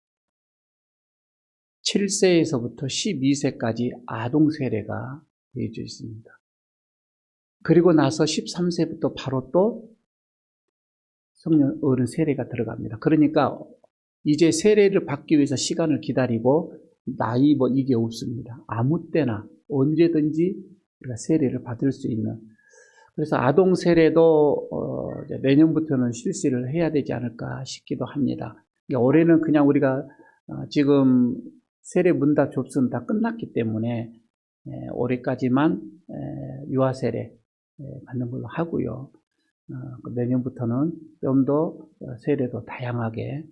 7세에서부터 12세까지 아동 세례가 되어져 있습니다. 그리고 나서 13세부터 바로 또 성년 어른 세례가 들어갑니다. 그러니까 이제 세례를 받기 위해서 시간을 기다리고 나이 이게 없습니다. 아무 때나 언제든지 우리가 세례를 받을 수 있는. 그래서 아동 세례도 내년부터는 실시를 해야 되지 않을까 싶기도 합니다. 올해는 그냥 우리가 지금 세례 문답 접수는 다 끝났기 때문에 올해까지만 유아 세례 받는 걸로 하고요. 내년부터는 좀 더 세례도 다양하게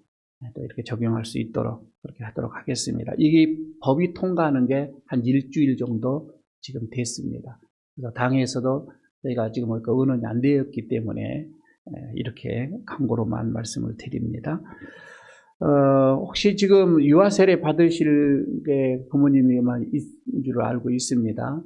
또 이렇게 적용할 수 있도록 그렇게 하도록 하겠습니다. 이게 법이 통과하는 게 한 일주일 정도 지금 됐습니다. 그래서 당에서도 저희가 지금 의논이 안 되었기 때문에 이렇게 강고로만 말씀을 드립니다. 혹시 지금 유아 세례 받으실 게 부모님이만 있는 줄 알고 있습니다.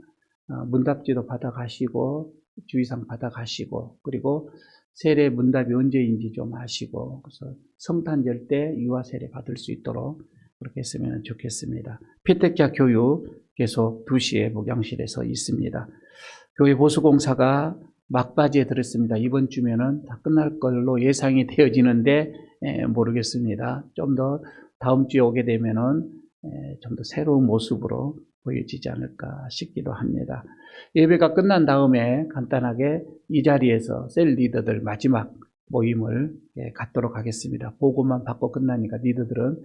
문답지도 받아가시고 주의상 받아가시고 그리고 세례 문답이 언제인지 좀 아시고 그래서 성탄절 때 유아 세례 받을 수 있도록 그렇게 했으면 좋겠습니다. 피택자 교육 계속 2시에 목양실에서 있습니다. 교회 보수공사가 막바지에 들었습니다. 이번 주면은 다 끝날 걸로 예상이 되어지는데 모르겠습니다. 좀 더 다음 주에 오게 되면은 좀 더 새로운 모습으로 보여지지 않을까 싶기도 합니다. 예배가 끝난 다음에 간단하게 이 자리에서 셀 리더들 마지막 모임을 갖도록 하겠습니다. 보고만 받고 끝나니까 리더들은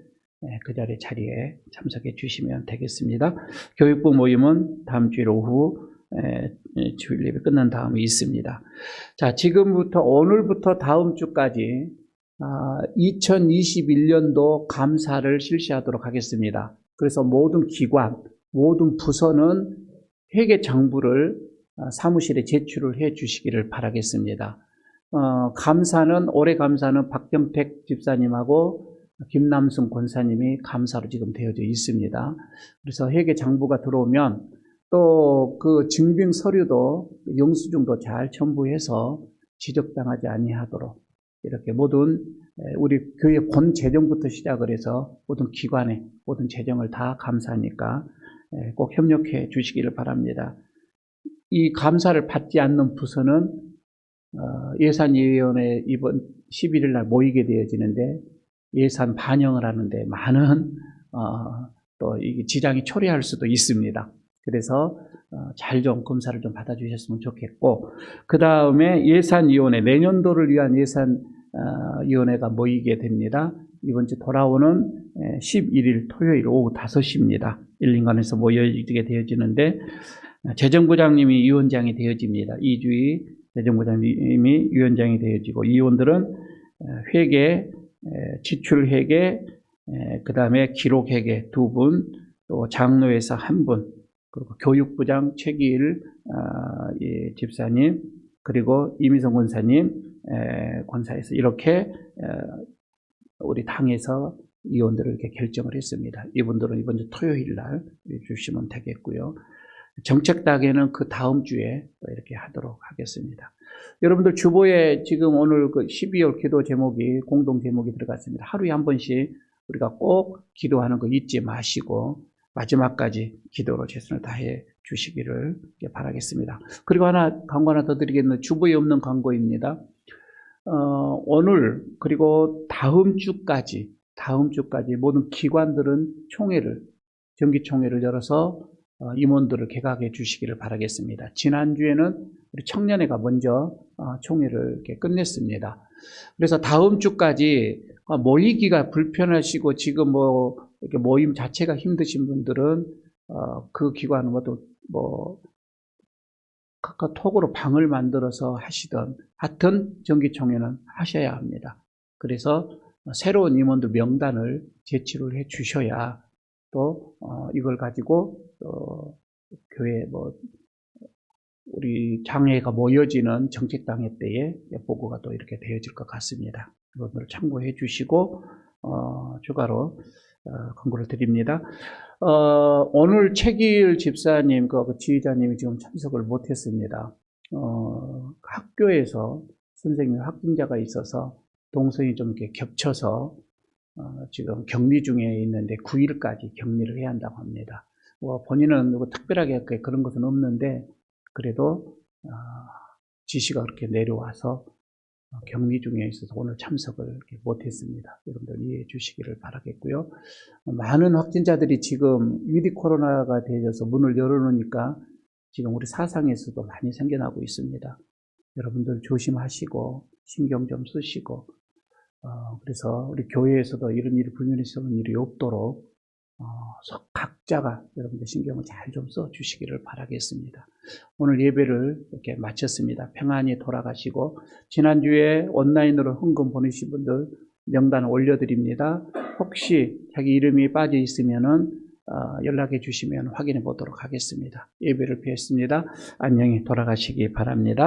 그 자리에 참석해 주시면 되겠습니다. 교육부 모임은 다음 주일 오후 주일 예배 끝난 다음에 있습니다. 자, 지금부터 오늘부터 다음 주까지 2021년도 감사를 실시하도록 하겠습니다. 그래서 모든 기관, 모든 부서는 회계 장부를 사무실에 제출을 해 주시기를 바라겠습니다. 감사는 올해 감사는 박경택 집사님하고 김남순 권사님이 감사로 지금 되어져 있습니다. 그래서 회계 장부가 들어오면 또 그 증빙 서류도 영수증도 잘 첨부해서 지적당하지 아니하도록 이렇게 모든 우리 교회 본 재정부터 시작을 해서 모든 기관의 모든 재정을 다 감사하니까 꼭 협력해 주시기를 바랍니다. 이 감사를 받지 않는 부서는 예산위원회 이번 11일 날 모이게 되어지는데 예산 반영을 하는데 많은 또 이 지장이 초래할 수도 있습니다. 그래서 잘 좀 검사를 좀 받아주셨으면 좋겠고 그 다음에 예산위원회 내년도를 위한 예산위원회가 모이게 됩니다. 이번 주 돌아오는 11일 토요일 오후 5시입니다. 1인간에서 모여지게 되어지는데 재정부장님이 위원장이 되어집니다. 이주희 재정부장님이 위원장이 되어지고 위원들은 회계, 지출회계, 그 다음에 기록회계 2분, 또 장로회사 1분, 그리고 교육부장 최기일 집사님, 그리고 이미성 권사님, 권사에서 이렇게 우리 당에서 위원들을 이렇게 결정을 했습니다. 이분들은 이번 주 토요일 날 주시면 되겠고요. 정책당에는 그 다음 주에 이렇게 하도록 하겠습니다. 여러분들 주보에 지금 오늘 그 12월 기도 제목이 공동 제목이 들어갔습니다. 하루에 한 번씩 우리가 꼭 기도하는 거 잊지 마시고 마지막까지 기도로 최선을 다해 주시기를 바라겠습니다. 그리고 광고 하나 더 드리겠는데 주보에 없는 광고입니다. 오늘 그리고 다음 주까지 모든 기관들은 정기총회를 열어서 임원들을 개각해 주시기를 바라겠습니다. 지난주에는 우리 청년회가 먼저 총회를 이렇게 끝냈습니다. 그래서 다음 주까지 모이기가 불편하시고 지금 이렇게 모임 자체가 힘드신 분들은 그 기관은 카카오톡으로 방을 만들어서 하시던 하여튼 정기총회는 하셔야 합니다. 그래서 새로운 임원들 명단을 제출을 해 주셔야 또 이걸 가지고 교회 우리 장회가 모여지는 정책당회 때에 보고가 또 이렇게 되어질 것 같습니다. 그것을 참고해 주시고 추가로 권고를 드립니다. 오늘 최길 집사님, 그 지휘자님이 지금 참석을 못했습니다. 학교에서 선생님 확진자가 있어서 동선이 좀 이렇게 겹쳐서 지금 격리 중에 있는데 9일까지 격리를 해야 한다고 합니다. 본인은 특별하게 그런 것은 없는데 그래도 지시가 그렇게 내려와서 격리 중에 있어서 오늘 참석을 못했습니다. 여러분들 이해해 주시기를 바라겠고요. 많은 확진자들이 지금 위드 코로나가 되어서 문을 열어놓으니까 지금 우리 사상에서도 많이 생겨나고 있습니다. 여러분들 조심하시고 신경 좀 쓰시고 그래서 우리 교회에서도 이런 일이 불면이 있는 일이 없도록 각자가 여러분들 신경을 잘 좀 써주시기를 바라겠습니다. 오늘 예배를 이렇게 마쳤습니다. 평안히 돌아가시고 지난주에 온라인으로 헌금 보내신 분들 명단을 올려드립니다. 혹시 자기 이름이 빠져 있으면은 연락해 주시면 확인해 보도록 하겠습니다. 예배를 피했습니다. 안녕히 돌아가시기 바랍니다.